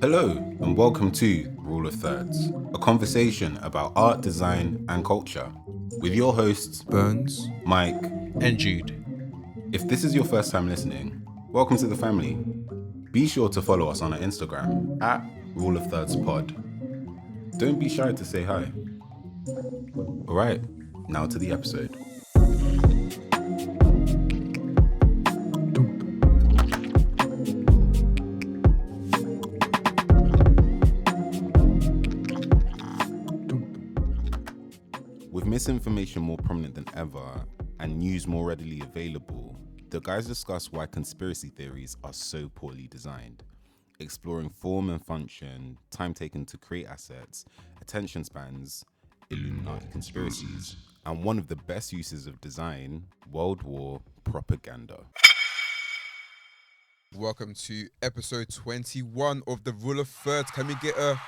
Hello, and welcome to Rule of Thirds, a conversation about art, design, and culture, with your hosts, Burns, Mike, and Jude. If this is your first time listening, welcome to the family. Be sure to follow us on our Instagram at Rule of Thirds Pod. Don't be shy to say hi. All right, now to the episode. With misinformation more prominent than ever and news more readily available, the guys discuss why conspiracy theories are so poorly designed, exploring form and function, time taken to create assets, attention spans, Illuminati conspiracies, and one of the best uses of design, World War propaganda. Welcome to episode 21 of the Rule of Thirds. Can we get a...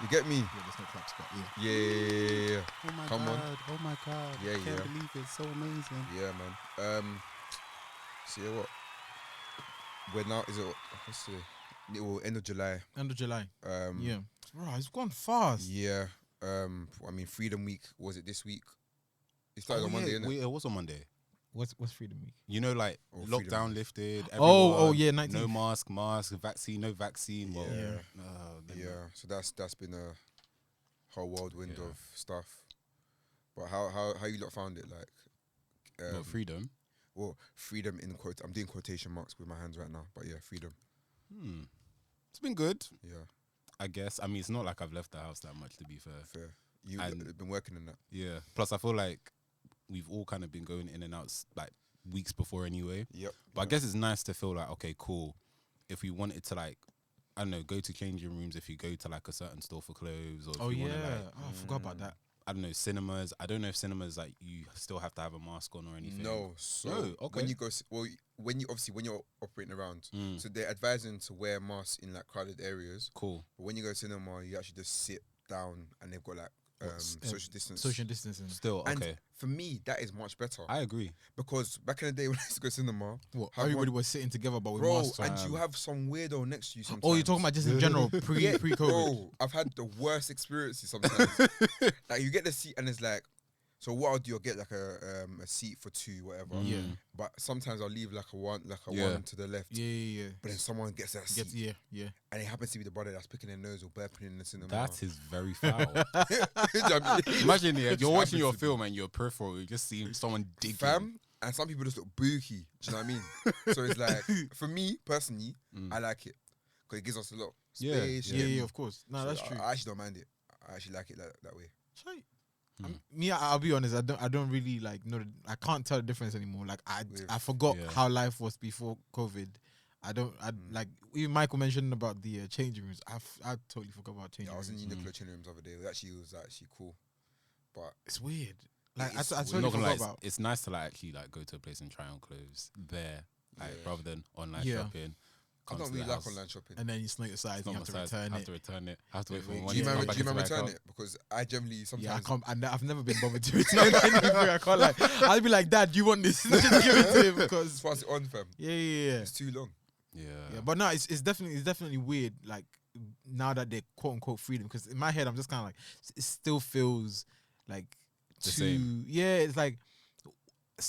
You get me? Yeah, there's no claps, but yeah. Yeah. Oh my Come god! on. Oh my god! Yeah, I can't yeah. believe it. So amazing. Yeah, man. See what? We're now, is it, what's the, end of July. End of July. Um, Yeah. Bro, it's gone fast. Yeah. I mean, Freedom Week, was it this week? It started on Monday, innit? It was on Monday. What's Freedom Week? You know, like Oh, Freedom lockdown Week. lifted. Oh, everyone, yeah, no 19th. mask, vaccine, no vaccine. Well, Yeah. then- Yeah, so that's been a whole whirlwind Yeah. of stuff. But how you lot found it? Like, What, freedom. well, freedom in quote. I'm doing quotation marks with my hands right now, but yeah, freedom. It's been good, Yeah, I guess. I mean, it's not like I've left the house that much, to be fair. fair. You've And- been working in that. Yeah. Plus, I feel like we've all kind of been going in and out like weeks before anyway. Yep. But I guess it's nice to feel like, okay, cool. If we wanted to, like, I don't know, go to changing rooms, if you go to like a certain store for clothes, or if Oh you yeah. want to, like, Oh, I forgot about that. I don't know, cinemas. I don't know if cinemas, like, you still have to have a mask on or anything. No, so Oh, okay. when you go, when you're operating around, Mm. so they're advising to wear masks in like crowded areas. Cool. But when you go to cinema, you actually just sit down, and they've got like social distance. Social distancing. Still, And okay. for me, that is much better I agree. because back in the day when I used to go cinema, What? Have Everybody one- was sitting together, but with bro, masks. and fam. you have some weirdo next to you sometimes. Oh, you're talking about just in general, pre-COVID. Bro, I've had the worst experiences sometimes. Like you get the seat and it's like, so what I'll do, I'll get like a seat for two, whatever. Mm. Yeah. But sometimes I'll leave like a one Yeah. one to the left. Yeah. But then someone gets that seat, Yeah. and it happens to be the brother that's picking their nose or burping in the cinema. That is very foul. Imagine, Imagine, yeah, Just you're watching your happens to be. film and your peripheral, you just see someone digging. fam, and some people just look booky. Do you know what I mean? So it's like, for me personally, I like it because it gives us a lot of Yeah, space. you Yeah, get me? of course. No, So that's true. I actually don't mind it. I actually like it that way. Shite. Me, I'll be honest. I don't really like know. I can't tell the difference anymore. Like I With- forgot Yeah. how life was before COVID. I like even Michael mentioned about the changing rooms. I totally forgot about changing Yeah, I was in rooms. Uniqlo changing rooms the other day. It was actually cool. But It's weird. Like It's I I'm totally not gonna lie, forgot it's, about. it's nice to like actually like go to a place and try on clothes there, like Yeah. rather than online Yeah. shopping. I Comes don't to really the like house, online shopping. And then you snake your size. it's You not have to my size, return have it. to return it. Have to wait for Wait, one Do you year to come remember back into my return account. it? Because I generally sometimes. Yeah, I can't. I've never been bothered to return anything. I can't like. I'll be like, Dad, do you want this? Just give it to him Just because. pass it on, fam. Yeah. It's too long. Yeah, but no, it's definitely weird. Like now that they're quote unquote freedom, because in my head I'm just kind of like it still feels like The too. same. Yeah, it's like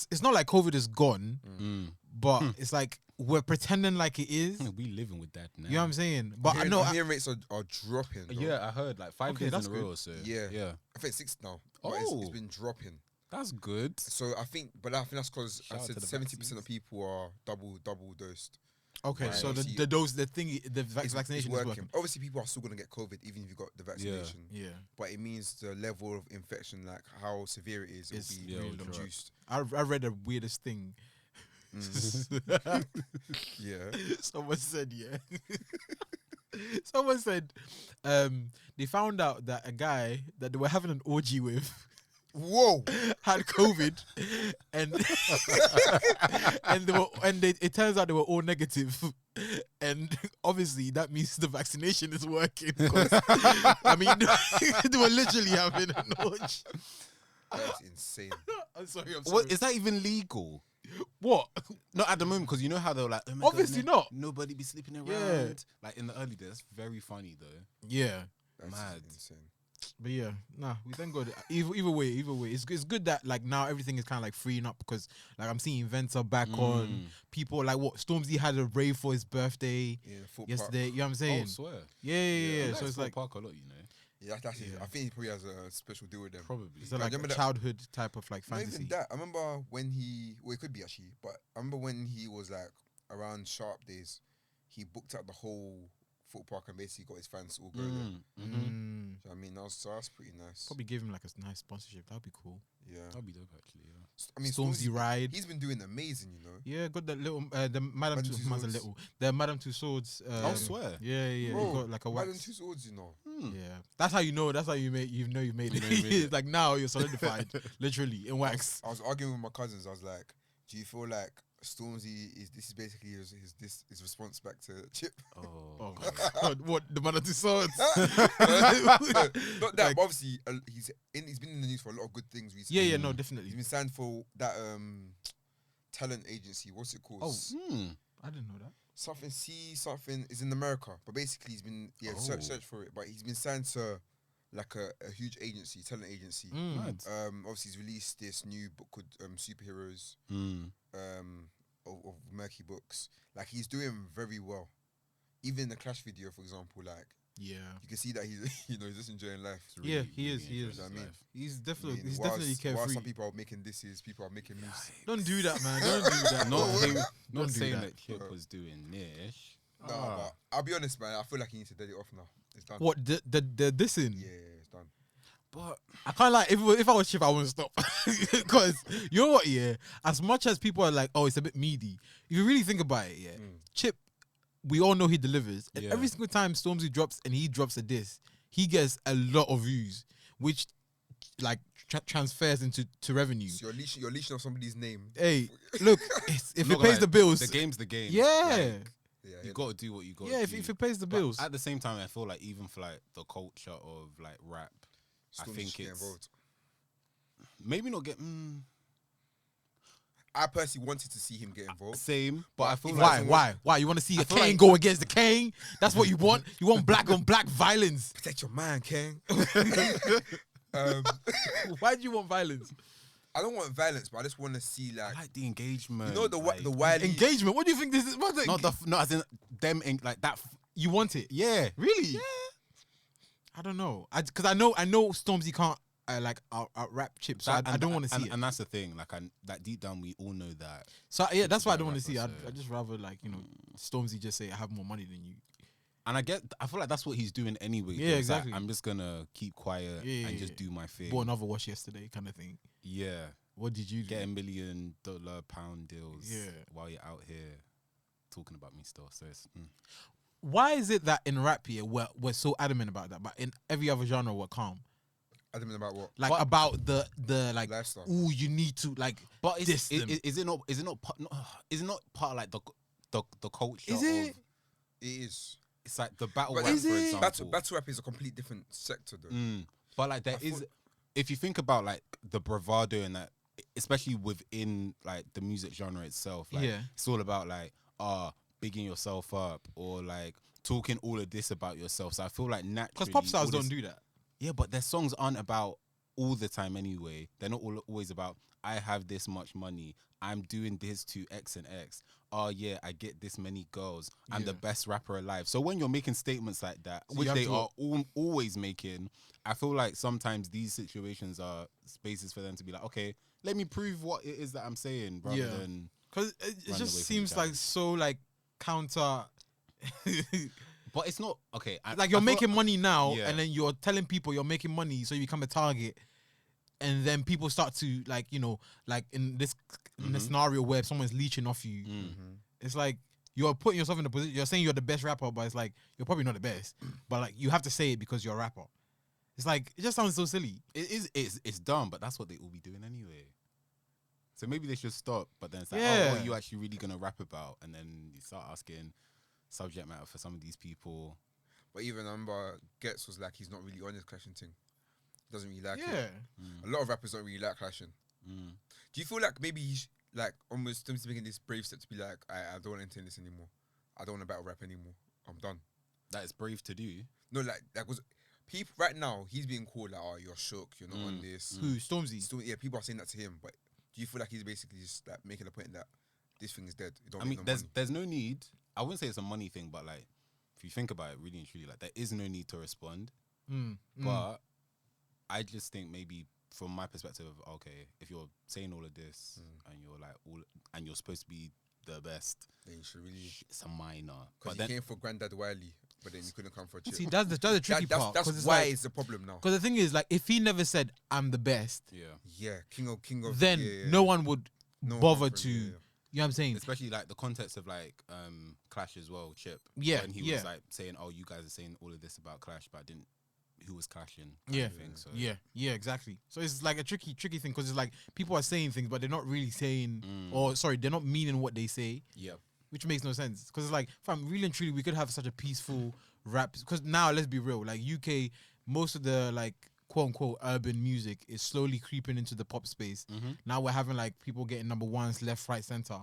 it's not like COVID is gone, Mm. but it's like we're pretending like it is. We living with that now. You know what I'm saying? But I Hearing- know. hearing rates are dropping. Bro. Yeah, I heard like 5 Okay, days that's in a row good. or so. Yeah. yeah, I think 6 now. But it's Oh. been dropping. that's good. So I think that's because I Shout out said to the 70% of vaccines. people are double dosed. Okay, Right. so the See, vaccination it's is working. Obviously, people are still gonna get COVID even if you got the vaccination. Yeah, But it means the level of infection, like how severe it is, It's will be really reduced. I read the weirdest thing. Yeah. Someone said, yeah. Someone said they found out that a guy that they were having an orgy with Whoa. had COVID, and it turns out they were all negative, and obviously that means the vaccination is working. 'Cause, I mean, they were literally having an orgy. That's insane. I'm sorry. What is that even legal? What? Not at the moment, because you know how they're like, oh my Obviously God, not. nobody be sleeping around. Yeah. Like in the early days, that's very funny though. Yeah. That's Mad. insane. But yeah, nah, we thank God. Either way, it's good that like now everything is kind of like freeing up because like I'm seeing events are back on. People like what Stormzy had a rave for his birthday Yeah, Fort yesterday. Park. You know what I'm saying? Oh, swear. Yeah. He So it's like Park a lot, you know. Yeah, that's it. Yeah. I think he probably has a special deal with them. Probably. it's like I a remember that- childhood type of like Not fantasy. even that. I remember when it could be actually, but I remember when he was like around Sharp days, he booked out the whole Fort Park and basically got his fans all going there. Mm. Do you know what I mean, that's pretty nice. Probably give him like a nice sponsorship. That'd be cool. Yeah. That'd be dope, actually. Yeah. I mean, Stormzy ride. he's been doing amazing, you know. Yeah, got the little the Madame Madame Two, Tussauds. the Madame Tussauds. Oh, swear. Yeah, he Bro, got like a Madam wax. Two Swords, you know. Yeah, that's how you know. That's how you made. You know you made it. You know you made it. It's like now you're solidified, literally in wax. I was arguing with my cousins. I was like, "Do you feel like Stormzy is basically his response back to Chip?" Oh God, what the Madame Tussauds? Not that, Like- but obviously he's been in the news for a lot of good things recently. Yeah, no, He's definitely. been signed for that talent agency. What's it called? Oh. I didn't know that. Something is in America, but basically he's been search for it. But he's been signed to like a huge agency, talent agency. Mad. Obviously he's released this new book called Superheroes. Of Murky Books. Like he's doing very well. Even in the Clash video, for example, like Yeah, you can see that he's he's just enjoying life. yeah, he is. really He enjoying is. his I mean, life. He's I definitely. mean, He's whilst- definitely whilst carefree. some people are making disses, people are making moves. Don't do that, man. Don't do that. Not man. him. Don't Not do saying that. that Chip was doing niche. Nah, but I'll be honest, man. I feel like he needs to dead it off now. It's done. What the dissing? Yeah, it's done. But I can't like if I was Chip, I wouldn't stop because you know what? Yeah, as much as people are like, oh, it's a bit meaty. If you really think about it, yeah, Chip, we all know he delivers, and Yeah. every single time Stormzy drops and he drops a diss, he gets a lot of views, which like transfers into revenue. So you're leashing off somebody's name. Hey, look, if not it pays gonna the bills, the game's the game. yeah, Like, Yeah, you got to do what you got. yeah. If it pays the bills, At the same time, I feel like even for like the culture of like rap, I Stormzy think should get it's involved. maybe not get I personally wanted to see him get involved. same, but I feel Why? like why? You want to see a feel Kane like- go against the Kane? That's what you want. You want black on black violence. Protect your man, King. Why do you want violence? I don't want violence, but I just want to see I like like the engagement. you know like, the Wiley. Engagement. What do you think this is? What the, not as in them like that. you want it? Yeah, Really? Yeah. I don't know. Because I know Stormzy can't like out rap Chip, so I don't want to see it. And that's the thing. Like, that deep down, we all know that. So yeah, that's why I a don't want to see it. rapper, I'd just rather like Stormzy just say I have more money than you. And I feel like that's what he's doing anyway. Yeah, It's like, exactly. I'm just gonna keep quiet Yeah, and yeah, just do my thing. Bought another watch yesterday, kind of thing. Yeah, What did you do? get $1 million pound deals. Yeah. While you're out here talking about me still. So it's Why is it that in rap here we're so adamant about that, but in every other genre we're calm? Adamant about what? Like But- about the like, Lifestyle. ooh, you need to like. But diss them. is it not part of like the culture? Is it? Of, It is. it's like the battle But rap, is for it? example. Battle rap is a complete different sector, though. But like there I is, thought- if you think about like the bravado and that, especially within like the music genre itself, like Yeah. it's all about like bigging yourself up or like talking all of this about yourself. So I feel like naturally, Because pop stars all don't this- do that. Yeah, but their songs aren't about all the time anyway. They're not always about I have this much money. I'm doing this to X and X. Oh yeah, I get this many girls. I'm the Yeah. best rapper alive. So when you're making statements like that, So you which have they to- are always making, I feel like sometimes these situations are spaces for them to be like, okay, let me prove what it is that I'm saying, rather Yeah. than Because it Run away just from seems the like challenge. so like counter. But it's not okay. Like you're making money now, Yeah. and then you're telling people you're making money, so you become a target, and then people start to like like in this in a scenario where someone's leeching off you. It's like you're putting yourself in a position. You're saying you're the best rapper, but it's like you're probably not the best. But like you have to say it because you're a rapper. It's like it just sounds so silly. It's dumb, but that's what they all be doing anyway. So maybe they should stop. But then it's like, Yeah. oh, what are you actually really gonna rap about? And then you start asking subject matter for some of these people. But even I remember Getz was like, he's not really on his clashing thing. Doesn't really like Yeah. it. A lot of rappers don't really like clashing. Mm. Do you feel like maybe like almost Stormzy's making this brave step to be like, I don't want to entertain this anymore. I don't want to battle rap anymore. I'm done. That is brave to do. No, like was people right now. He's being called like, oh, you're shook. You're not on this. Who? Stormzy? Yeah, people are saying that to him. But do you feel like he's basically just like making a point that this thing is dead? It don't I make mean, no money. there's no need. I wouldn't say it's a money thing, but like if you think about it really and truly, like there is no need to respond. But I just think maybe from my perspective, okay, if you're saying all of this and you're like and you're supposed to be the best, then you should really. It's a minor. Because But you then came for Granddad Wiley, but then you couldn't come for a chip. See, that's the tricky part. That's it's why like, it's the problem now. because the thing is, like, if he never said I'm the best, Yeah, king of. then yeah. no one would No one bother come for to. him, You know what I'm saying? especially like the context of like Clash as well, Chip. Yeah, When he yeah. was like saying, "Oh, you guys are saying all of this about Clash, but I didn't." Who was clashing? Yeah. Thing, so. Yeah, exactly. So it's like a tricky thing because it's like people are saying things, but they're not really saying, or sorry, they're not meaning what they say, Yep. which makes no sense. Because it's like, fam, really and truly, we could have such a peaceful rap. Because now, let's be real, like UK, most of the like quote unquote urban music is slowly creeping into the pop space. Now we're having like people getting number ones left, right, center.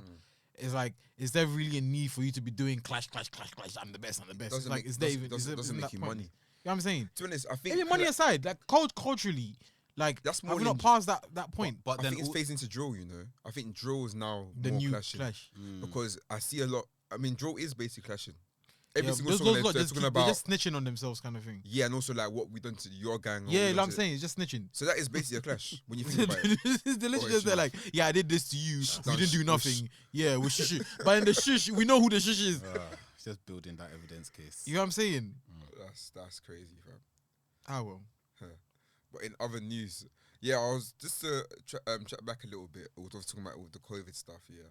It's like, is there really a need for you to be doing clash? I'm the best. It's like, is there even doesn't make you money? You know what I'm saying? To be honest, I think Even money aside, like culturally, like That's more have we not than- passed that point? But I then think it's phased into drill. You know, I think drill is now The more new clashing clash. because I see a lot. I mean, drill is basically clashing. Yeah, Every single those song lot they're just talking they're about. just snitching on themselves, kind of thing. Yeah, and also like what we done to your gang. or what Yeah, we you know done what I'm to- saying? It's just snitching. So that is basically a clash when you think about it. It's delicious. it's They're not. like, yeah, I did this to you. Done You didn't do shush. nothing. Yeah, we shush. But in the shush, we know who the shush is. It's just building that evidence case. You know what I'm saying? That's crazy, fam. Ah, well. But in other news, yeah, I was just to chat back a little bit. I was talking about all the COVID stuff. Yeah,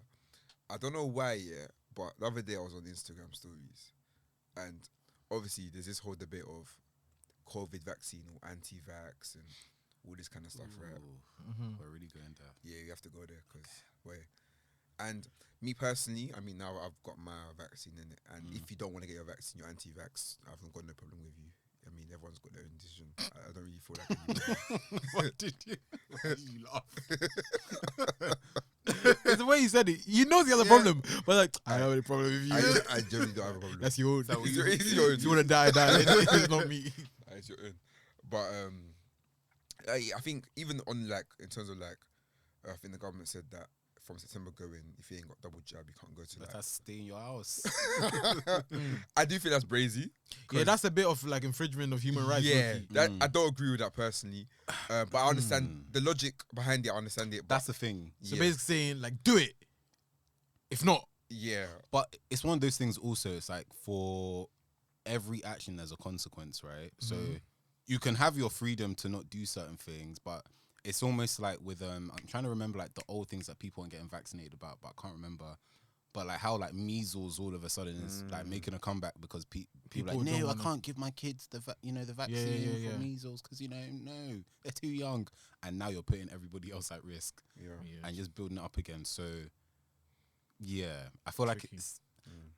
I don't know why. Yeah, but the other day I was on Instagram stories, and obviously there's this whole debate of COVID vaccine or anti-vax and all this kind of stuff, right? Ooh, We're really going there. Yeah, you have to go there because and me personally, I mean, now I've got my vaccine in it, and if you don't want to get your vaccine, you're anti-vax. I've got no problem with you. I mean, everyone's got their own decision. I don't really feel like. What did you? Why did you laugh? It's the way he said it. You know he has a Yeah. problem. But like, I don't have a problem with you. I generally don't have a problem. That's your own. It's your own. If you want to die. It's not me. It's your own. But I think even on like in terms of like, I think the government said that from September going, if you ain't got double jab, you can't go to Let like. us stay in your house. I do think that's brazy. Yeah, that's a bit of like infringement of human rights. Yeah, low-key. that I don't agree with that personally, but I understand the logic behind it. I understand it. But That's the thing. So yeah, basically saying like, do it. If not, yeah, But it's one of those things also, it's like for every action there's a consequence, right? So you can have your freedom to not do certain things, but it's almost like with I'm trying to remember like the old things that people aren't getting vaccinated about, but I can't remember. But like how like measles all of a sudden is like making a comeback because people People like, don't no, I wanna- can't give my kids the the vaccine yeah. for measles because no, they're too young, and now you're putting everybody else at risk yeah. and just building it up again. So yeah, I feel like Tricky. it's.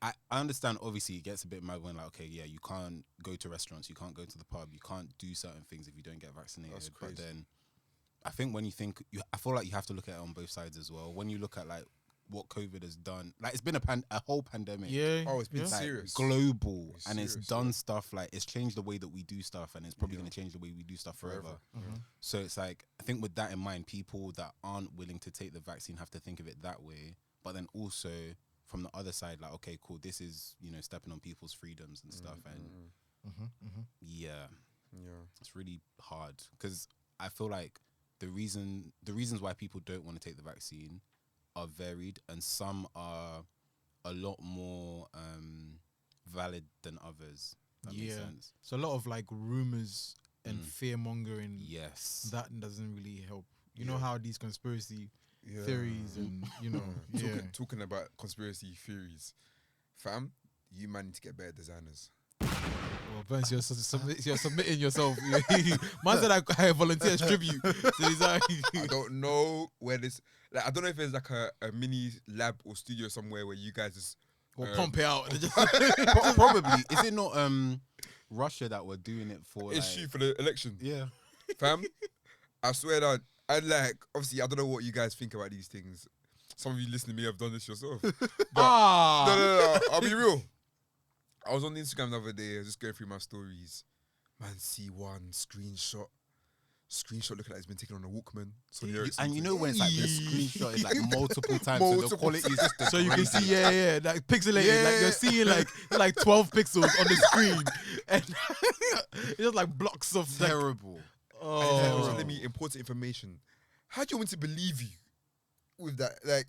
I understand. Obviously, it gets a bit mad when like, okay, yeah, you can't go to restaurants, you can't go to the pub, you can't do certain things if you don't get vaccinated. That's But crazy. then, I think when you think, I feel like you have to look at it on both sides as well. When you look at like what COVID has done, like it's been a whole pandemic. yeah. Oh, it's been yeah. Like, serious. global, It's and it's serious, done stuff like it's changed the way that we do stuff, and it's probably Yeah. going to change the way we do stuff forever. Forever. So it's like I think with that in mind, people that aren't willing to take the vaccine have to think of it that way. But then also from the other side, like okay, cool, this is stepping on people's freedoms and stuff, and yeah, Yeah. it's really hard because I feel like the reasons why people don't want to take the vaccine are varied, and some are a lot more valid than others. That makes Yeah. sense. So a lot of like rumors and fear mongering. Yes. That doesn't really help. You know Yeah. how these conspiracy Yeah. theories and yeah. Talking about conspiracy theories, fam, you man need to get better designers. Well, Burns, you're submitting yourself. Man said I volunteer as tribute. So he's like, I don't know where this. Like, I don't know if there's like a mini lab or studio somewhere where you guys just. well, pump it out. Probably. Is it not Russia that were doing it for? It's like, you for the election, yeah. fam. I swear that I like. Obviously, I don't know what you guys think about these things. some of you listening may have done this yourself. Ah, No. I'll be real. I was on Instagram the other day, I was just going through my stories. Man, see one screenshot looking like it's been taken on a Walkman. So And you know when it's like the screenshot is like multiple times, so the Multiple quality is just so you can see, like pixelated, like you're seeing like 12 pixels on the screen, and it's just like blocks of like, terrible. also oh, let me important information. How do you want me to believe you with that? Like,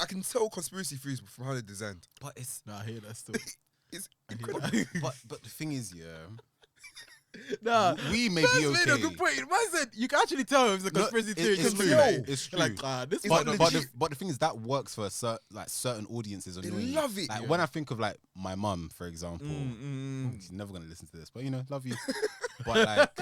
I can tell conspiracy theories from how they're designed. But it's nah, I hear that still. It's I hear incredible. that. but the thing is, yeah, Nah, we may Man's be made a okay. good point. Man said you can actually tell if it's a No, conspiracy theory. it's just true. look at it. It's You're like, true. this It's might not not legit. But the thing is that works for certain audiences. They Annoying. love it. Like Yeah. when I think of like my mum, for example, Mm. she's never gonna listen to this, but you know, love you. But like,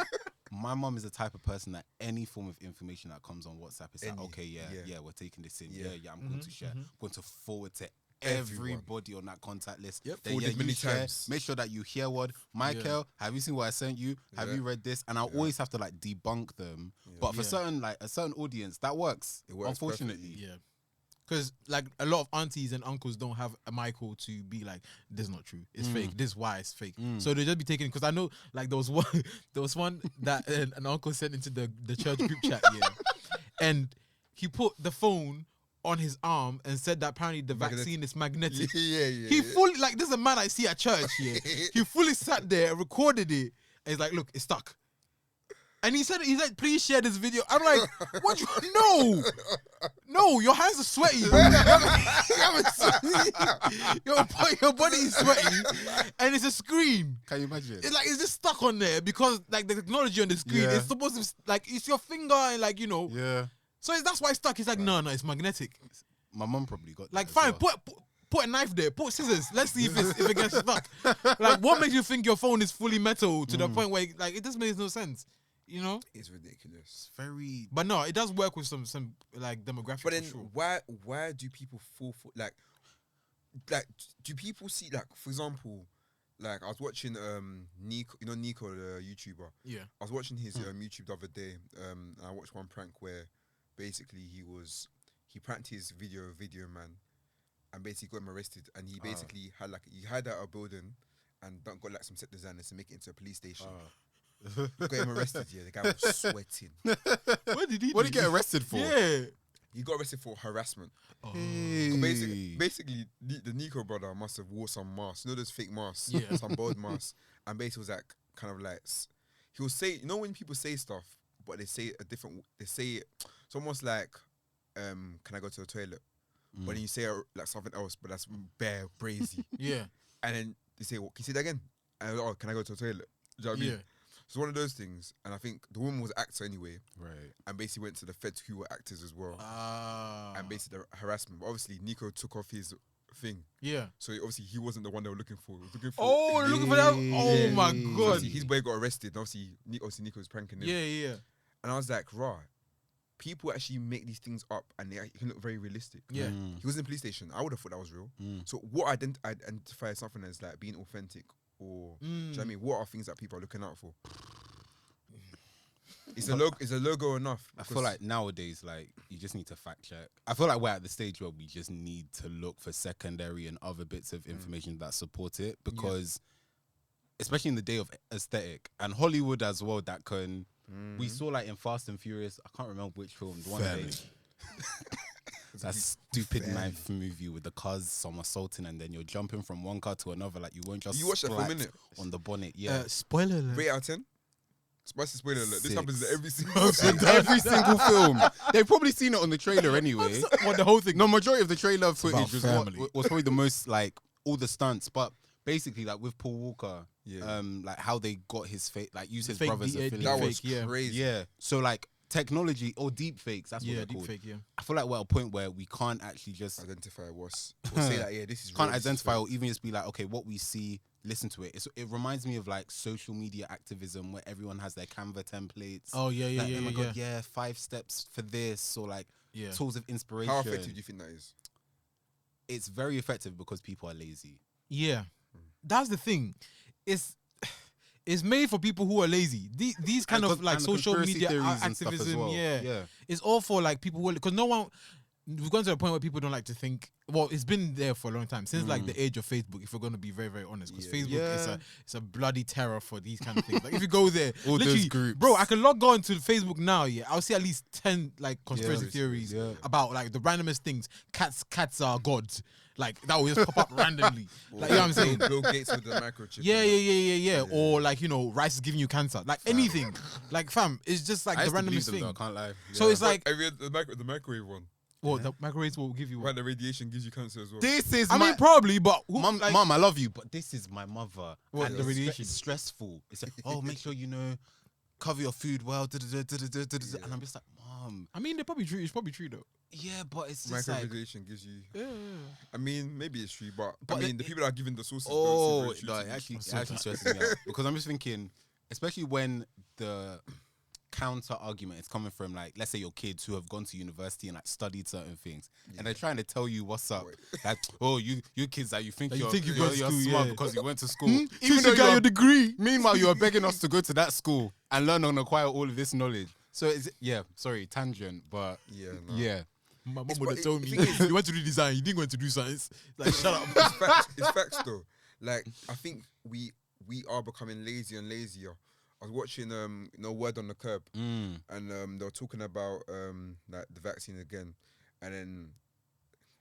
my mum is the type of person that any form of information that comes on WhatsApp is like, Any, okay, yeah. we're taking this in. Yeah. Yeah, I'm going to share, going to forward to Everyone. everybody on that contact list. Yep, Then, forwarded you many share, times. make sure that you hear what Michael. Have you seen what I sent you? Have Yeah. you read this? And I Yeah. always have to like debunk them. Yeah. But for Yeah. a certain audience, that works. It works Unfortunately, Yeah. Because like a lot of aunties and uncles don't have a Michael to be like, this is not true. It's fake. This is why it's fake. So they just be taking, because I know like there was one that an uncle sent into the church group chat, and he put the phone on his arm and said that apparently the vaccine is magnetic. Yeah. He fully, like, this is a man I see at church here. He fully sat there and recorded it. And he's like, look, it's stuck. And he's like, please share this video. I'm like, what? No, your hands are sweaty. Your body is sweaty, and it's a screen. can you imagine? It's just stuck on there because like the technology on the screen Yeah. is supposed to like it's your finger and like Yeah, so that's why it's stuck. It's like no, it's magnetic. my mum probably got Like that as fine, well. put a knife there, put scissors. Let's see if it gets stuck. Like what makes you think your phone is fully metal to the point where like it just makes no sense, you know? It's ridiculous. It's very. But no, it does work with some like demographics. But then for sure. why do people fall for like do people see, like, for example, like I was watching Nico, Nico the YouTuber. Yeah. I was watching his YouTube the other day, and I watched one prank where basically he pranked his video man, and basically got him arrested, and he basically had out a building and got like some set designers to make it into a police station. Got him arrested. Yeah, the guy was sweating. What did he What did he get arrested for? Yeah. He got arrested for harassment. Hey. Basically, the Nico brother must have wore some masks. You know those fake masks? Yeah. Some bold masks. And basically was like, kind of like, he will say, when people say stuff, but they say they say it, it's almost like, can I go to the toilet? But then you say like something else, but that's bare brazy. Yeah. And then they say, what, can you say that again? And I was, can I go to the toilet? Do you know what I mean? Yeah. So it's one of those things. And I think the woman was an actor anyway, Right. and basically went to the feds who were actors as well. Ah. And basically the harassment. But obviously Nico took off his thing. Yeah. So obviously he wasn't the one they were looking for. He was looking for Oh, looking for that. Oh Yeah. my So god. obviously his boy got arrested. And obviously Nico was pranking him. Yeah. And I was like, rah, people actually make these things up and they can look very realistic. Yeah. He was in the police station. I would have thought that was real. Mm. So what identify something as like being authentic, or do you know what I mean? What are things that people are looking out for? Is a logo enough? I feel like nowadays, like, you just need to fact check. I feel like we're at the stage where we just need to look for secondary and other bits of information that support it, because especially in the day of aesthetic and Hollywood as well, that can, we saw like in Fast and Furious, I can't remember which film, the one Family. that stupid knife movie with the cars, some assaulting, and then you're jumping from one car to another, like you won't just You watched that film, splat innit? on the bonnet. Yeah. Spoiler alert. Rate out of 10? Spicy spoiler alert. This 6. happens in every single In every single film. They've probably seen it on the trailer anyway. What, the whole thing? No, majority of the trailer footage about was, family. was probably the most, like, all the stunts. But basically, like, with Paul Walker, Yeah. like, how they got his face, like, use his Fake brothers D- affiliate. That fake, was yeah. crazy. Yeah. So, like, technology or deep fakes, that's what Yeah, they're deep called. fake, yeah. I feel like we're at a point where we can't actually just Identify what's, or say that, yeah, this is can't real, this is identify fake. or even just be like, okay, what we see, listen to it. It reminds me of like social media activism where everyone has their Canva templates. Oh yeah, Like, oh my God, yeah, 5 steps for this, or like yeah. tools of inspiration. How effective do you think that is? It's very effective because people are lazy. Yeah, that's the thing. It's made for people who are lazy. These kind And of like and social conspiracy media theories and stuff as activism. well. Yeah, Yeah. it's all for like people who, because no we've gone to a point where people don't like to think. Well, it's been there for a long time since like the age of Facebook. If we're going to be very, very honest, because Facebook is a bloody terror for these kind of things. Like if you go there, All those literally, groups. bro, I can log on to Facebook now. Yeah, I'll see at least 10 like conspiracy theories about like the randomest things. Cats are gods. Like that will just pop up randomly. Like you know what I'm saying? Bill Gates with the microchip. Yeah. Or like rice is giving you cancer. Like anything. Like fam, it's just like I the used to believe randomest them, thing. though, I can't lie. So it's like, the microwave one. well, the microwaves will give you. Right, the radiation gives you cancer as well. This is I mean, probably, but Mom, I love you, but this is my mother. What, And the it's radiation? It's stressful. It's like, make sure cover your food well. And I'm just like, Mom. I mean, they're probably true. It's probably true though. Yeah, but it's just like, Microradiation gives you. Yeah. I mean, maybe it's true, but I But mean, the people that are giving the sources. oh, don't seem no, very it true actually to me. stresses me out because I'm just thinking, especially when the counter argument is coming from like, let's say your kids who have gone to university and like studied certain things, and they're trying to tell you what's up. Like, you kids that you think That you you're, think you you're, went to you're school, smart yeah. because you went to school. Even Even though though you got you're your degree. meanwhile, you are begging us to go to that school and learn and acquire all of this knowledge. So sorry, tangent, but Yeah, no. yeah. My mom It's would have what- told me, the thing is- you went to do design, you didn't go to do science. Like, shut up. It's facts though. Like I think we are becoming lazier and lazier. I was watching Word on the Curb, and they were talking about like the vaccine again, and then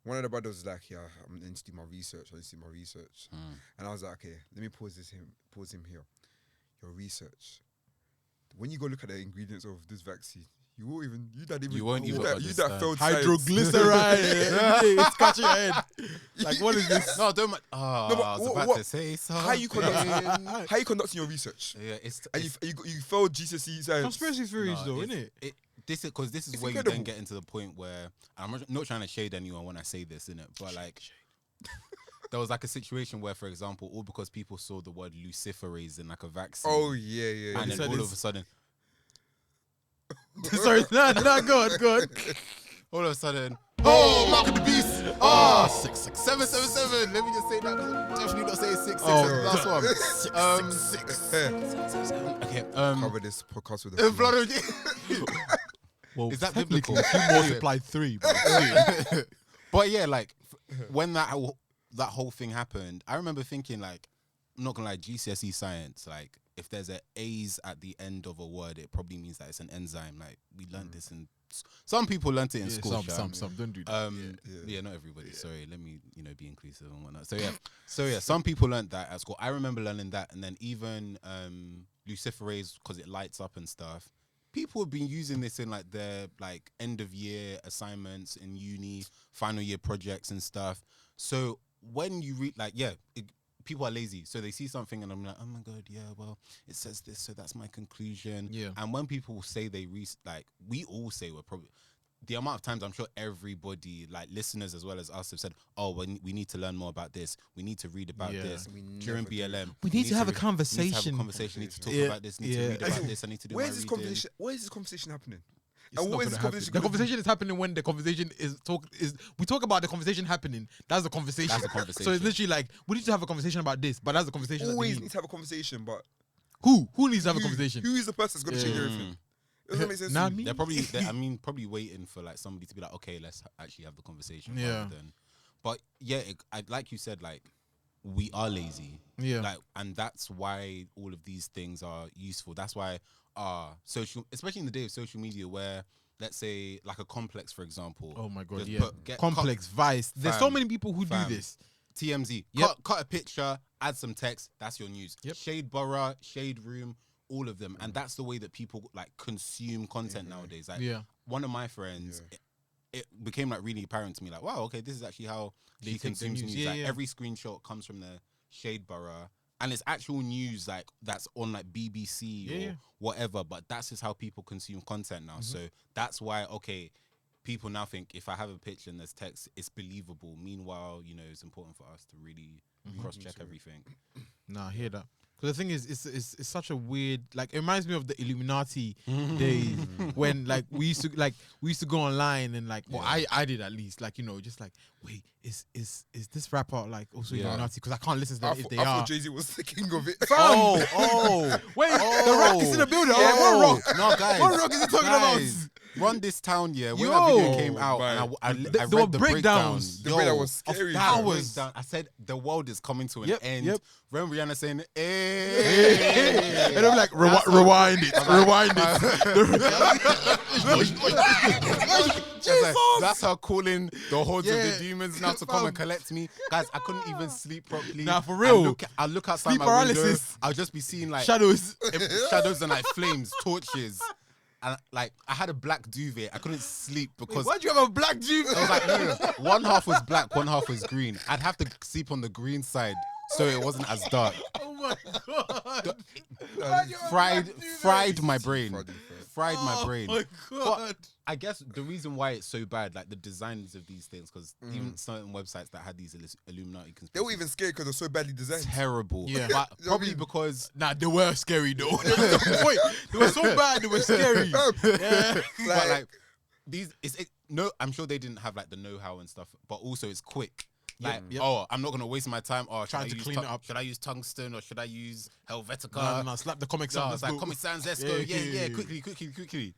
one of the brothers was like, "Yeah, I'm going to do my research. And I was like, "Okay, let me pause him here. Your research. When you go look at the ingredients of this vaccine, you won't even You won't even you understand. that failed science. Hydroglyceride. It's scratching your head. Like, what is this? No, don't. I was but about what- to say something. How you conducting your research? Yeah, And you failed GCSE science. Conspiracy theories, No, though, it's- innit? This is because this is It's where incredible. you then get into the point where I'm not trying to shade anyone when I say this, innit? But like, there was like a situation where, for example, all because people saw the word luciferase in like a vaccine, Oh yeah. and you then said all is- of a sudden, Sorry, no, good. all of a sudden, Mark of the Beast, 777. Let me just say that. Definitely not say 666. Oh, Last one. Okay. Cover this podcast with a Blood of Well, Is that technically, biblical? 2 multiplied 3. But But yeah, like when that whole thing happened, I remember thinking like, I'm not gonna lie, GCSE science, like if there's a A's at the end of a word, it probably means that it's an enzyme. Like we learned this in some people learnt it in school. some don't do that. Yeah, not everybody. Sorry, let me be inclusive and whatnot. So yeah, some people learnt that at school. I remember learning that, and then even luciferase because it lights up and stuff. People have been using this in like their like end of year assignments in uni, final year projects and stuff. So when you read people are lazy, so they see something and I'm like, oh my god, yeah, well, it says this, so that's my conclusion. Yeah. And when people say we all say we're probably the amount of times I'm sure everybody, like listeners as well as us, have said, oh, we need to learn more about this. We need to read about Yeah. this We during never do. BLM. We need to have a Need to conversation. have a conversation. Need to talk Yeah. about this. Need to Yeah. read about this. I need to do Where my is this reading. conversation? Where is this conversation happening? It's And not what is gonna this happen. conversation The gonna conversation is happening when the conversation we talk about the conversation happening. That's the conversation. That's the So conversation. it's literally like we need to have a conversation about this, but that's the conversation. that they Always need. need to have a conversation, but Who needs to have a conversation? Who is the person that's gonna change everything? It doesn't make sense. Not to me. me. They're probably waiting for like somebody to be like, okay, let's actually have the conversation. Yeah. But yeah, like you said, like we are lazy. Yeah. Like, and that's why all of these things are useful. That's why social, especially in the day of social media, where let's say like a complex, for example. Oh my god, just yeah. Complex Vice. There's so Fam. many people who Fam. do this. TMZ. Yep. Cut a picture, add some text. That's your news. Yep. Shade Borough, Shade Room, all of them, and that's the way that people like consume content nowadays. Like, Yeah. one of my friends, it became like really apparent to me. Like, wow, okay, this is actually how They she take the consumes news. news. Yeah, Like yeah. every screenshot comes from the Shade Borough, and it's actual news like that's on like BBC or Yeah. whatever. But that's just how people consume content now. So that's why people now think if I have a picture and there's text, it's believable. Meanwhile, it's important for us to really cross-check everything. Nah, I hear that. Because the thing is, it's such a weird. Like, it reminds me of the Illuminati days when like we used to go online and like, well, I did at least, like, just like, wait, is this rapper like also Yeah. Illuminati? Because I can't listen to I them if thought, they I are. thought Jay-Z was the king of it. Wait, the rock is in the building. I'm like, what rock? No, guys. What rock is he talking about? run this town, yeah. When Yo. that video came out, man. and I There read were the breakdowns. The breakdown was scary. that bro. was- I said the world is coming to an Yep, end. yep. When Rihanna saying, "Hey," And I'm like, That's how- rewind it, rewind It's like, that's her calling the hordes of Yeah. the demons now to come and Fam. collect me. Guys, I couldn't even sleep properly. Nah, for real. I look outside Sleep my paralysis. window. I'll just be seeing like shadows. shadows and like flames, torches. And like I had a black duvet. I couldn't sleep because Why'd you have a black Jeep? I was like, no. One half was black, one half was green. I'd have to sleep on the green side so it wasn't as dark. Oh my god! Fried my brain. Funny, fam. Fried my brain. Oh my god! I guess the reason why it's so bad, like the designers of these things, because even certain websites that had these Illuminati They conspiracies, were even scared because they're so badly designed. terrible. Yeah. But You know what I probably mean? because Nah, they were scary though. That's the point. They were so bad. They were scary. Yeah. but like these, no, I'm sure they didn't have like the know-how and stuff, but also it's quick. Like, Yep. oh, I'm not gonna waste my time. Oh, Trying to clean it up. Should I use tungsten or should I use Helvetica? No, slap the Comic No, Sans. it's let's like go. Comic Sans, let's Yeah, go. yeah, Yeah, yeah. quickly.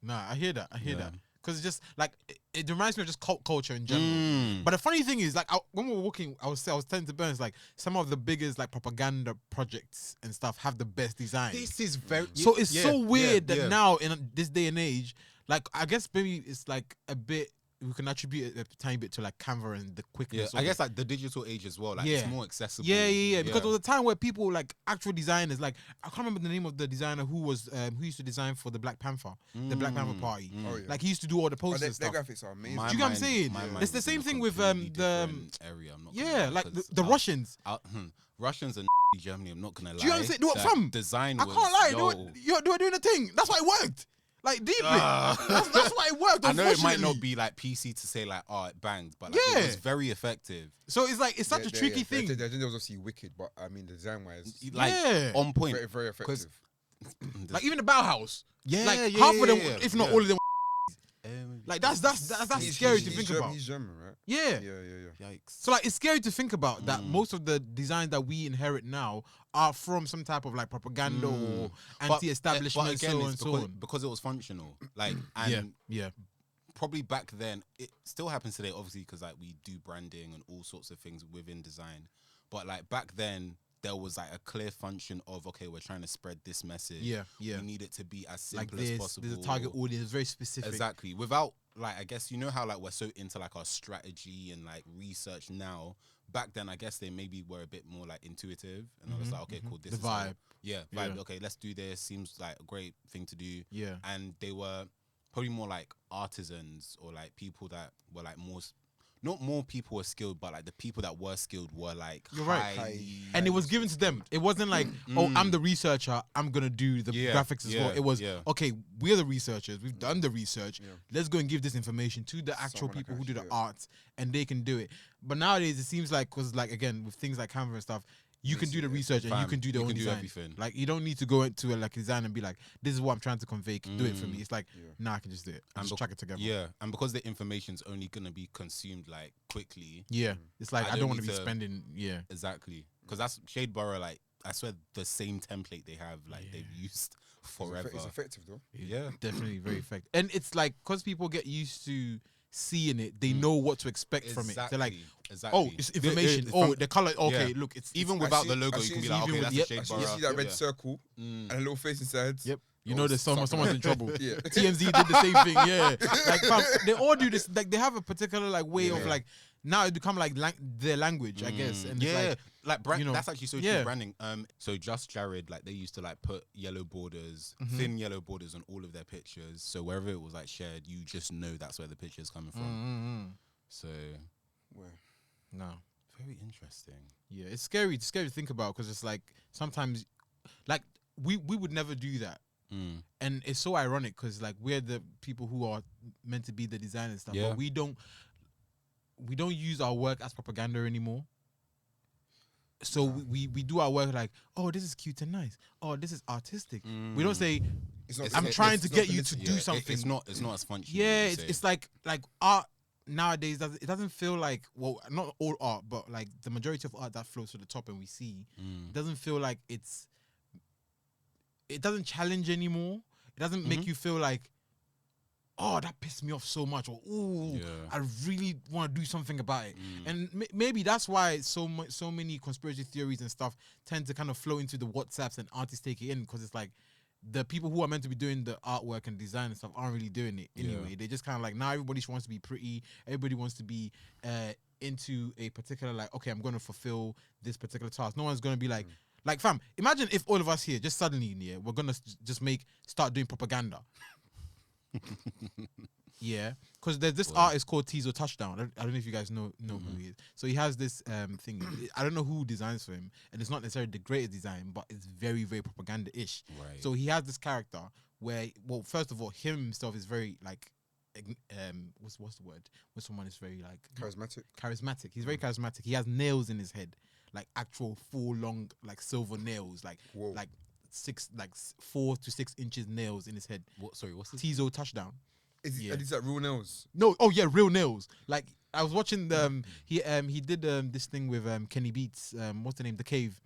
Nah, I hear that. I hear Yeah. that. Because it's just like it reminds me of just cult culture in general. Mm. But the funny thing is, like, when we were walking, I was telling to Burns, like, some of the biggest like propaganda projects and stuff have the best design. This is very So it's yeah, so weird yeah, that yeah. now in this day and age, like, I guess maybe it's like a bit. We can attribute it a tiny bit to like Canva and the Yeah, quickness. I of guess it. like the digital age as well. Like Yeah. it's more accessible. Yeah. Because there was a time where people like actual designers, like I can't remember the name of the designer who used to design for the Black Panther, the Black Panther Party. Oh, yeah. Like he used to do all the Oh, posters their and stuff. graphics are amazing. My Do you get what I'm mind- saying? my It's mind the is same in a thing with, completely the, different area. I'm not gonna Yeah, lie, like 'cause the Russians. Russians and Germany. I'm not gonna lie. Do you understand? What, That fam? Design. I was, can't lie. yo, They were doing a thing. That's why it worked. Like deeply. That's why it worked. I know it might not unfortunately. be like PC to say like, oh, it banged, but like, Yeah. it was very effective. So it's like it's such a tricky thing. The agenda was obviously wicked, but I mean, design wise, Like Yeah. on point. very, very effective. Like even the Bauhaus. Yeah, Like yeah, half yeah, of them, yeah, if not yeah. all of them. Um, Like that's scary to think about. He's German, right? Yeah. Yeah. Yikes. So like it's scary to think about that most of the designs that we inherit now are from some type of like propaganda or But anti-establishment, again, so on it's and so because, on. because it was functional. Like, and Yeah. probably back then, it still happens today, obviously, because like we do branding and all sorts of things within design. But like back then, there was like a clear function of, okay, we're trying to spread this message. Yeah. We need it to be as Like simple as possible. there's a target audience, very specific. Exactly. Without like, I guess you know how like we're so into like our strategy and like research now. Back then, I guess they maybe were a bit more like intuitive, and I was like, okay, cool. This The is how- vibe. yeah, vibe. Yeah. Okay, let's do this. Seems like a great thing to do. Yeah. And they were probably more like artisans or like people that were like more. Not more people were skilled, but like the people that were skilled were like You're right. highly- And it was given to them. It wasn't like, oh, I'm the researcher. I'm gonna do the Yeah, graphics as well. yeah, It was yeah. okay. We're the researchers. We've done the research. Let's go and give this information to the actual Someone that people can who do the actually do it. art, and they can do it. But nowadays, it seems like because like again with things like Canva and stuff, you can do the research and you Fam, can do the you own can do design. everything. Like you don't need to go into a like design and be like, this is what I'm trying to convey. Do it for me. It's like, nah, I can just do it. And just chuck it together. Yeah, and because the information's only gonna be consumed like quickly. Yeah. It's like I I don't don't want to need be to- spending. Yeah. Exactly, because that's Shade Borough. Like I swear, the same template they have, like they've used forever. It's effective though. Yeah, Definitely very effective. And it's like because people get used to seeing it, they know what to expect from it. They're like, exactly. oh, it's information. Oh, the color. Okay, yeah. look, it's Even it's- without see- the logo, I've you can seen be like, even okay, with- that's yep, a Shade Actually, Borough. you see that red Yeah. circle and a little face inside. Yep. You Oh, know, there's something. someone's in trouble. Yeah. TMZ did the same thing. Yeah, like fam, they all do this. Like they have a particular like way of like now it become like their language, I guess. And it's Yeah, like, like brand, you know, that's actually so yeah. true branding. So Just Jared, like they used to like put yellow borders, thin yellow borders on all of their pictures. So wherever it was like shared, you just know that's where the picture is coming from. So Where? no. very interesting. Yeah, it's scary. It's scary to think about because it's like sometimes, like we would never do that, and it's so ironic because like we're the people who are meant to be the design and stuff, Yeah. but we don't use our work as propaganda anymore. So we do our work like, oh, this is cute and nice. Oh, this is artistic. We don't say, I'm trying to get you to do something. It's not as functional. yeah, you it's, say. it's like art nowadays. It doesn't feel like, well, not all art, but like the majority of art that flows to the top and we see, it doesn't feel like it doesn't challenge anymore. It doesn't make you feel like, oh, that pissed me off so much, or ooh, Yeah. I really want to do something about it. And maybe that's why so many conspiracy theories and stuff tend to kind of flow into the WhatsApps and artists take it in, because it's like the people who are meant to be doing the artwork and design and stuff aren't really doing it anyway. They just kind of like, now everybody wants to be pretty, everybody wants to be into a particular, like, okay, I'm going to fulfill this particular task. No one's going to be like, fam, imagine if all of us here just suddenly, we're going to just start doing propaganda. Yeah, because there's this artist called Tizo Touchdown. I don't know if you guys know who he is. So he has this thing. I don't know who designs for him, and it's not necessarily the greatest design, but it's very, very propaganda-ish. Right. So he has this character where, well, first of all, him himself is very like, what's the word? When someone is very like charismatic. He's very charismatic. He has nails in his head, like actual full long like silver nails, like Whoa. like 4 to 6 inches nails in his head. What's this? Tizo Touchdown. Is that real nails? No, oh yeah, real nails. Like I was watching he did this thing with Kenny Beats. What's the name? The Cave.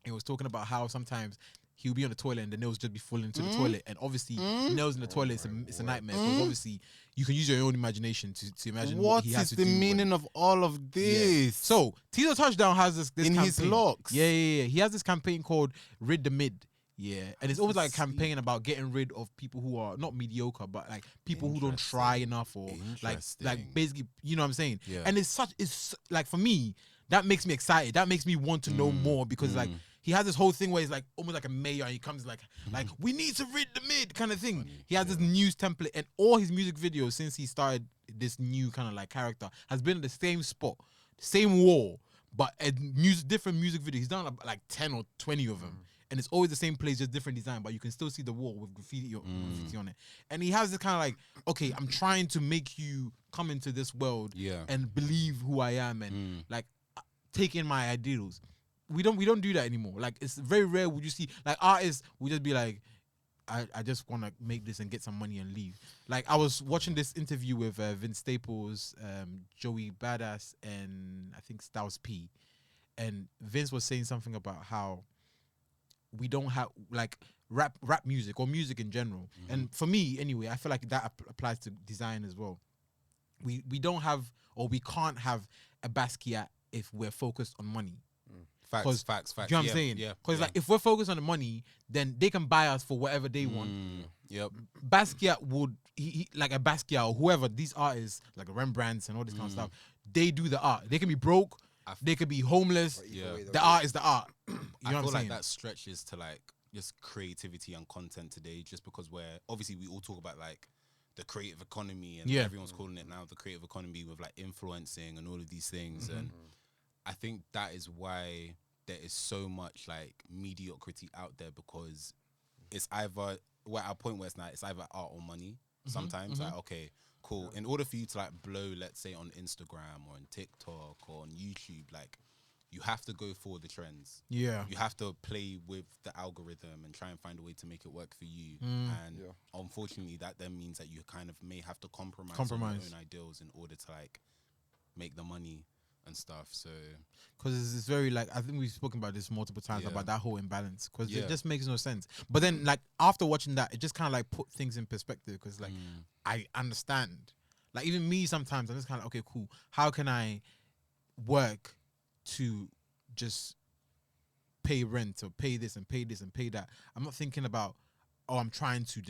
He was talking about how sometimes he'll be on the toilet and the nails just be falling into the toilet, and obviously nails in the toilet it's a nightmare, because obviously you can use your own imagination to imagine what he has is to the do meaning of all of this? So Tizo Touchdown has this in campaign. his locks. Yeah. He has this campaign called Rid the Mid. Yeah, and it's almost like a campaign about getting rid of people who are not mediocre, but like people who don't try enough, or like basically, you know what I'm saying? Yeah. And it's like, for me, that makes me excited. That makes me want to know more, because like he has this whole thing where he's like almost like a mayor, and he comes like we need to rid the mid kind of thing. He has this news template, and all his music videos since he started this new kind of like character has been at the same spot, same wall, but different music videos. He's done like 10 or 20 of them. And it's always the same place, just different design, but you can still see the wall with graffiti on it. And he has this kind of like, okay, I'm trying to make you come into this world and believe who I am, and like take in my ideals. We don't do that anymore. Like, it's very rare would you see like artists would just be like, I just want to make this and get some money and leave. Like, I was watching this interview with Vince Staples, Joey Badass, and I think Styles P. And Vince was saying something about how we don't have like rap music or music in general. And for me anyway, I feel like that applies to design as well. We don't have, or we can't have a Basquiat if we're focused on money. Facts. You know what I'm saying? Yeah. Because like, if we're focused on the money, then they can buy us for whatever they want. Yep. Basquiat would, he like a Basquiat or whoever, these artists like Rembrandts and all this kind of stuff, they do the art. They can be broke, they could be homeless. The art is the art. You know I what I'm feel saying? like that stretches to like just creativity and content today, just because we're obviously we all talk about like the creative economy, and everyone's calling it now the creative economy with like influencing and all of these things. And I think that is why there is so much like mediocrity out there, because it's either we're at a point where it's either art or money. Sometimes like, okay, cool. In order for you to like blow, let's say on Instagram or on TikTok or on YouTube, like you have to go for the trends. Yeah. You have to play with the algorithm and try and find a way to make it work for you. And unfortunately, that then means that you kind of may have to compromise on your own ideals in order to like make the money and stuff. So, because it's very like, I think we've spoken about this multiple times about that whole imbalance, because it just makes no sense. But then like after watching that, it just kind of like put things in perspective, because like I understand. Like even me sometimes I'm just kind of okay, cool. How can I work to just pay rent or pay this and pay this and pay that? I'm not thinking about, oh, I'm trying to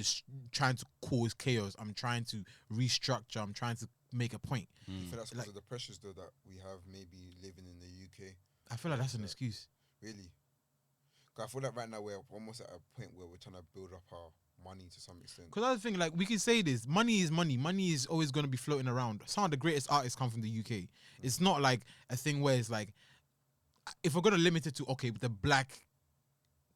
cause chaos. I'm trying to restructure. I'm trying to make a point. I feel that's because of the pressures though that we have maybe living in the UK. I feel like that's an excuse. Really? 'Cause I feel like right now we're almost at a point where we're trying to build up our money to some extent. Because other thing, like we can say this, money is money. Money is always going to be floating around. Some of the greatest artists come from the UK. It's not like a thing where it's like, if we're going to limit it to, okay, the black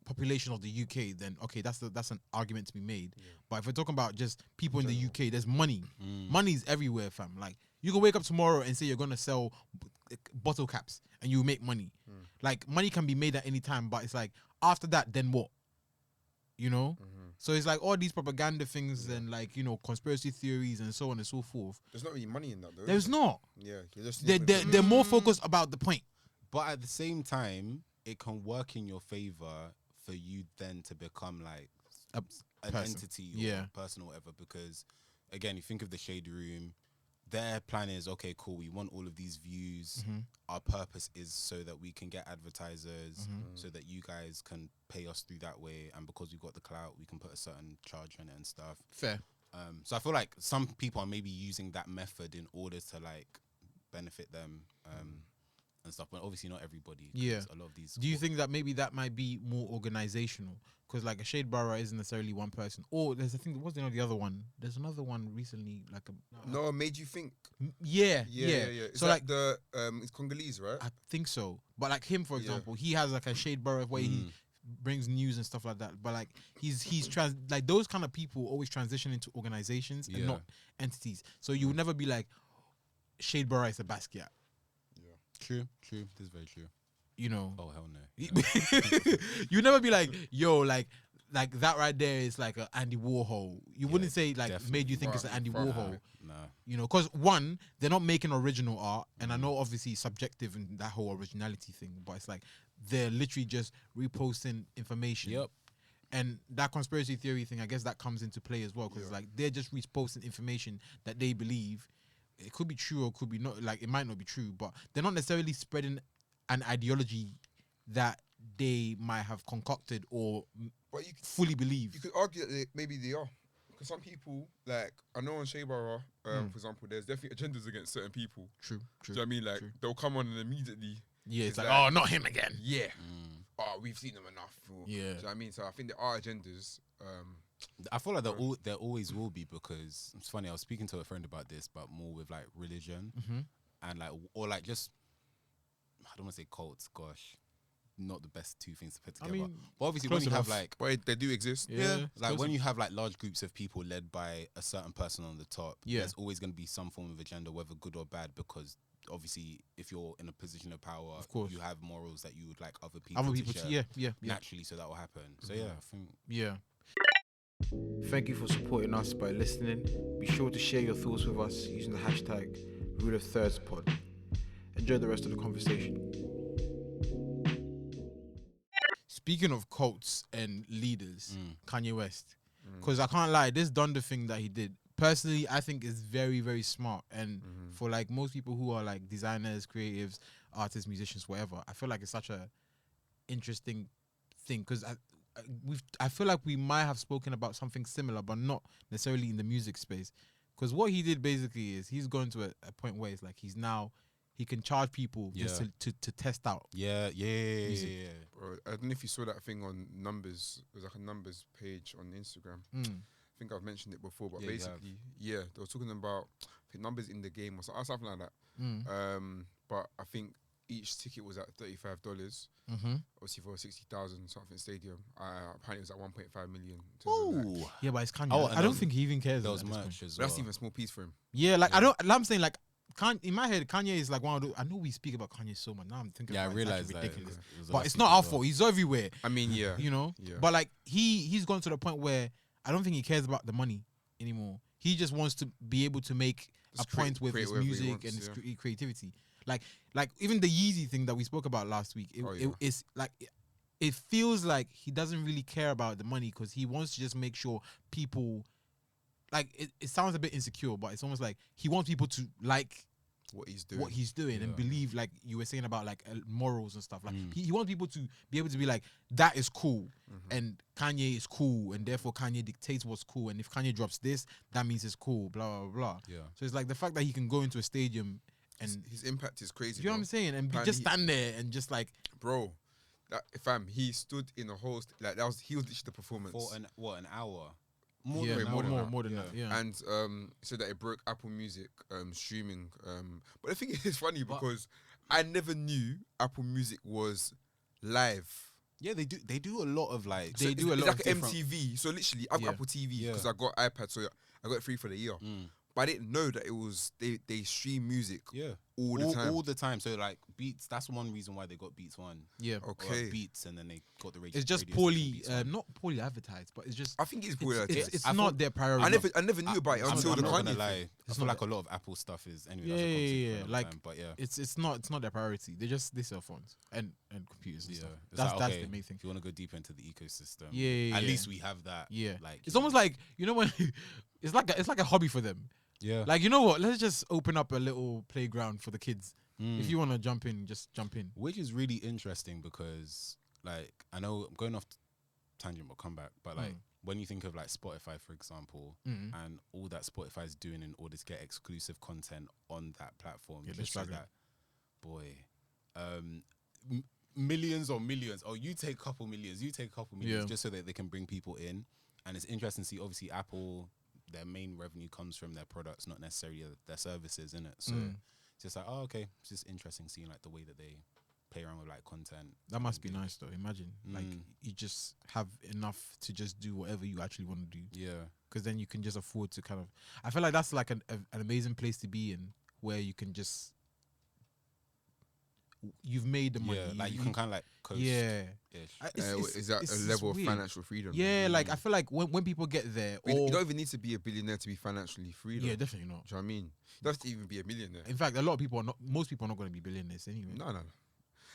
population of the UK, then okay, that's an argument to be made. But if we're talking about just people in the UK, there's money. Money's everywhere, fam. Like you can wake up tomorrow and say you're gonna sell bottle caps and you make money. Like money can be made at any time, but it's like after that, then what? You know? So it's like all these propaganda things and like, you know, conspiracy theories and so on and so forth. There's not really money in that though. There's not. Yeah, you're just They're more focused about the point. but at the same time, it can work in your favor for you then to become like an person. entity or a person or whatever, because again, you think of the Shade Room. Their plan is, okay, cool, we want all of these views. Our purpose is so that we can get advertisers, so that you guys can pay us through that way. And because we've got the clout, we can put a certain charge on it and stuff. Fair. So I feel like some people are maybe using that method in order to like benefit them and stuff. But obviously not everybody. 'Cause Yeah. a lot of these. Do you think that maybe that might be more organizational? Because like a shade barra isn't necessarily one person. Or there's what's the other one? There's another one recently, like a No, made you think. yeah. Is So that like the it's Congolese, right? I think so. But like him, for Yeah. example, he has like a shade barra where he brings news and stuff like that. But like he's like those kind of people always transition into organizations and Yeah. not entities. So you would never be like shade barra is a Basquiat. True. This is very true. You know. Oh hell no. You never be like, yo, like that right there is like a Andy Warhol. You wouldn't say like definitely. made you think it's an Andy Right, Warhol. Nah. You know, because one, they're not making original art, and I know obviously it's subjective in that whole originality thing, but it's like they're literally just reposting information. Yep. And that conspiracy theory thing, I guess that comes into play as well, because like they're just reposting information that they believe. It could be true or could be not. Like it might not be true, but they're not necessarily spreading an ideology that they might have concocted or But you could, fully believe. you could argue that maybe they are. Because some people, like, I know on Shea Barra, for example, there's definitely agendas against certain people. True. Do you know what I mean? Like, true. they'll come on and immediately, Yeah, it's It's like, like- oh, not him again. yeah, oh, we've seen them enough. Or, Yeah. Do you know what I mean? So I think there are agendas. I feel like there always will be, because it's funny. I was speaking to a friend about this, but more with like religion and like, or like just, I don't want to say cults. Gosh, not the best two things to put I together. mean, but obviously close when you have enough. like, But they do exist. like when you have like large groups of people led by a certain person on the top, Yeah. there's always going to be some form of agenda, whether good or bad, because obviously if you're in a position of power, Of course. you have morals that you would like other people Other to people, share yeah. naturally, so that will happen. So yeah, I think Yeah. Thank you for supporting us by listening. Be sure to share your thoughts with us using the hashtag RuleOfThirdsPod. Enjoy the rest of the conversation. Speaking of cults and leaders, Kanye West, because I can't lie, this Donda thing that he did, personally, I think is very, very smart. And for like most people who are like designers, creatives, artists, musicians, whatever, I feel like it's such a interesting thing, because I feel like we might have spoken about something similar, but not necessarily in the music space. Because what he did basically is he's going to a point where it's like he can charge people just to test out. yeah. Bro, I don't know if you saw that thing on Numbers. It was like a Numbers page on Instagram. I think I've mentioned it before, but Yeah, you have. basically, they were talking about numbers in the game or something like that. But I think each ticket was at $35. Obviously for a 60,000 something stadium. Apparently it was at 1.5 million. Ooh. Yeah, but it's Kanye. Oh, I and don't think he even cares. There at was this point. merch as But well. that's even a small piece for him. Yeah, like I'm saying like. In my head, Kanye is like one of the. I know we speak about Kanye so much. Now I'm thinking. Yeah, I about it's realized actually that. ridiculous. It was But last it's week not as our well. fault. He's everywhere. I mean, yeah. You know. Yeah. But like he's gone to the point where I don't think he cares about the money anymore. He just wants to be able to make Just a point with create his whatever he music wants, and his yeah. creativity. Like even the Yeezy thing that we spoke about last week. It's like it feels like he doesn't really care about the money because he wants to just make sure people. Like it sounds a bit insecure, but it's almost like he wants people to like What he's doing. what he's doing and Yeah. believe, like you were saying about like morals and stuff. Like he wants people to be able to be like, that is cool, and Kanye is cool, and therefore Kanye dictates what's cool. And if Kanye drops this, that means it's cool. Blah blah blah. Yeah. So it's like the fact that he can go into a stadium and His impact is crazy. you know what bro. I'm saying, and Apparently just stand there and just like Bro, fam, he stood in a whole like he was literally the performance. For an hour. more than that. more than that. Yeah. And said that it broke Apple Music streaming. But the thing is funny because I never knew Apple Music was live. Yeah, they do a lot of like. They do a it's lot like of an different- MTV. So literally, I've Yeah. got Apple TV because I got iPad, so I got it free for the year. But I didn't know that it was they stream music Yeah. all the time. All the time. So like Beats, that's one reason why they got Beats One. Yeah. Or Okay. Beats, and then they got the radio. It's just radio station poorly, Beats One. not poorly advertised, but it's just. I think it's poorly advertised. It's I not thought- their priority. I never knew about it I'm until the not Kanye gonna thing. lie. I It's feel not like a lot of Apple stuff is anyway. Yeah, that's a conversation yeah, for yeah. another Like, time, but yeah. It's not their priority. They sell phones and computers and Yeah, stuff. it's That's like, okay, the main thing. if you want to go deeper into the ecosystem, Yeah, at yeah. least we have that. Yeah, like it's almost like when it's like a hobby for them. yeah, Like, you know what? Let's just open up a little playground for the kids. Mm. If you want to jump in, just jump in. Which is really interesting because, like, I know I'm going off tangent, but come back. But like, when you think of like Spotify, for example, and all that Spotify is doing in order to get exclusive content on that platform, Yeah, they're just so struggling. that, boy, millions or millions. Oh, you take a couple millions, Yeah. just so that they can bring people in. And it's interesting to see. Obviously, Apple, their main revenue comes from their products, not necessarily their services, in it. So. It's just like, oh, okay. It's just interesting seeing like the way that they play around with like content. That must be nice though. Imagine like you just have enough to just do whatever you actually want to do, Yeah. because then you can just afford to kind of. I feel like that's like an amazing place to be in, where you can just. You've made the money. Yeah. Like you can kind of like coast. Yeah. Is that a level of weird. financial freedom? Yeah, like I feel like when people get there, You don't even need to be a billionaire to be financially free. Though. yeah, definitely not. Do you know what I mean? You don't have to even be a millionaire. In fact, a lot of people are not. Most people are not going to be billionaires anyway. No. In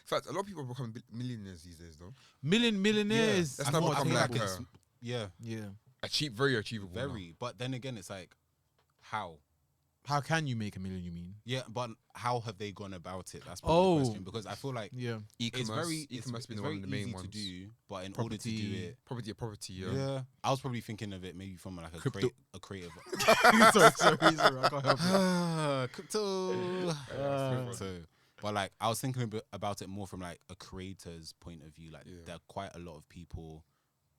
fact, a lot of people become millionaires these days, though. Millionaires. That's are not more become attainable. like it's, yeah. Yeah. Very achievable. now. Very. But then again, it's like, how? How can you make $1 million? You mean? Yeah, but how have they gone about it? That's probably the question. Because I feel like Yeah. it's very e-commerce it's been very one of the main easy ones. to do, but in order to do Property. it, Property, yeah. yeah, I was probably thinking of it maybe from like a Crypto. creative. sorry, I can't help it. Crypto. Yeah. So, but like I was thinking about it more from like a creator's point of view. Like Yeah. there are quite a lot of people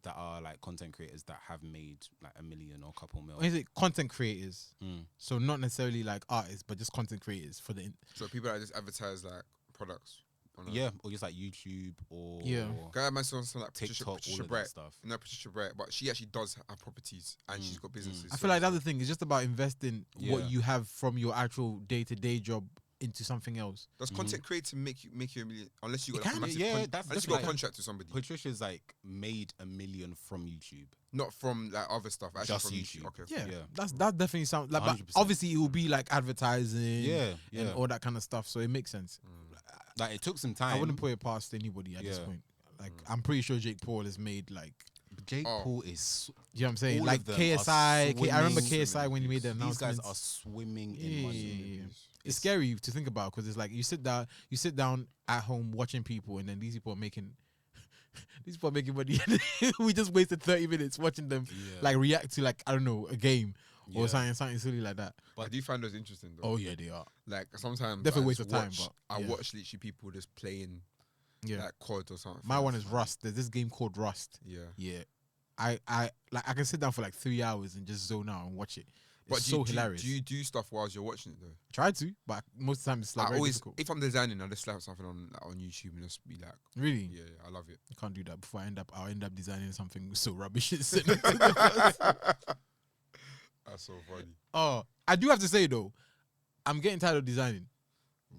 that are like content creators that have made like $1 million or a couple mil. Is it content creators? Mm. So not necessarily like artists, but just content creators for the. So people that just advertise like products. on a- Yeah, or just like YouTube or Yeah. Guy I mentioned something like TikTok, all Patricia of Bright. that stuff. No, Patricia Bright, but she actually does have properties and she's got businesses. I so feel like it's that's the thing. It's just about investing Yeah. what you have from your actual day-to-day job into something else. Does content creating make you $1 million unless you It got like, a can, massive yeah, unless that's you got like- a contract with somebody, Patricia's like made $1 million from YouTube. not from like other stuff. Actually Just from YouTube. Okay. Yeah, Yeah. that definitely sounds like. But 100%. obviously, it will be like advertising, Yeah, yeah. and all that kind of stuff. So it makes sense. Like it took some time. I wouldn't put it past anybody at this Yeah. point. Like I'm pretty sure Jake Paul has made like. Jake Oh. Paul is. You know what I'm saying? All Like of them KSI. are I remember swimming- KSI when you made the These announcement. guys are swimming in Yeah, money. yeah, yeah. It's scary to think about because it's like you sit down at home watching people, and then these people are making money. We just wasted 30 minutes watching them Yeah. like react to like I don't know a game or Yeah. something silly like that. I do find those interesting though. Oh yeah, they are. Like sometimes Definitely I waste just of time, watch- but, I yeah. watch literally people just playing Yeah, like COD or something. my one is Rust. There's this game called Rust. Yeah. Yeah, I can sit down for like 3 hours and just zone out and watch it. It's But so hilarious. Do you do stuff whilst you're watching it though? Try to, but most of the time it's like I very always, difficult. if I'm designing, I just slap something on YouTube and just be like, Really, yeah, I love it. I can't do that. Before I'll end up designing something so rubbish. That's so funny. Oh, I do have to say though, I'm getting tired of designing.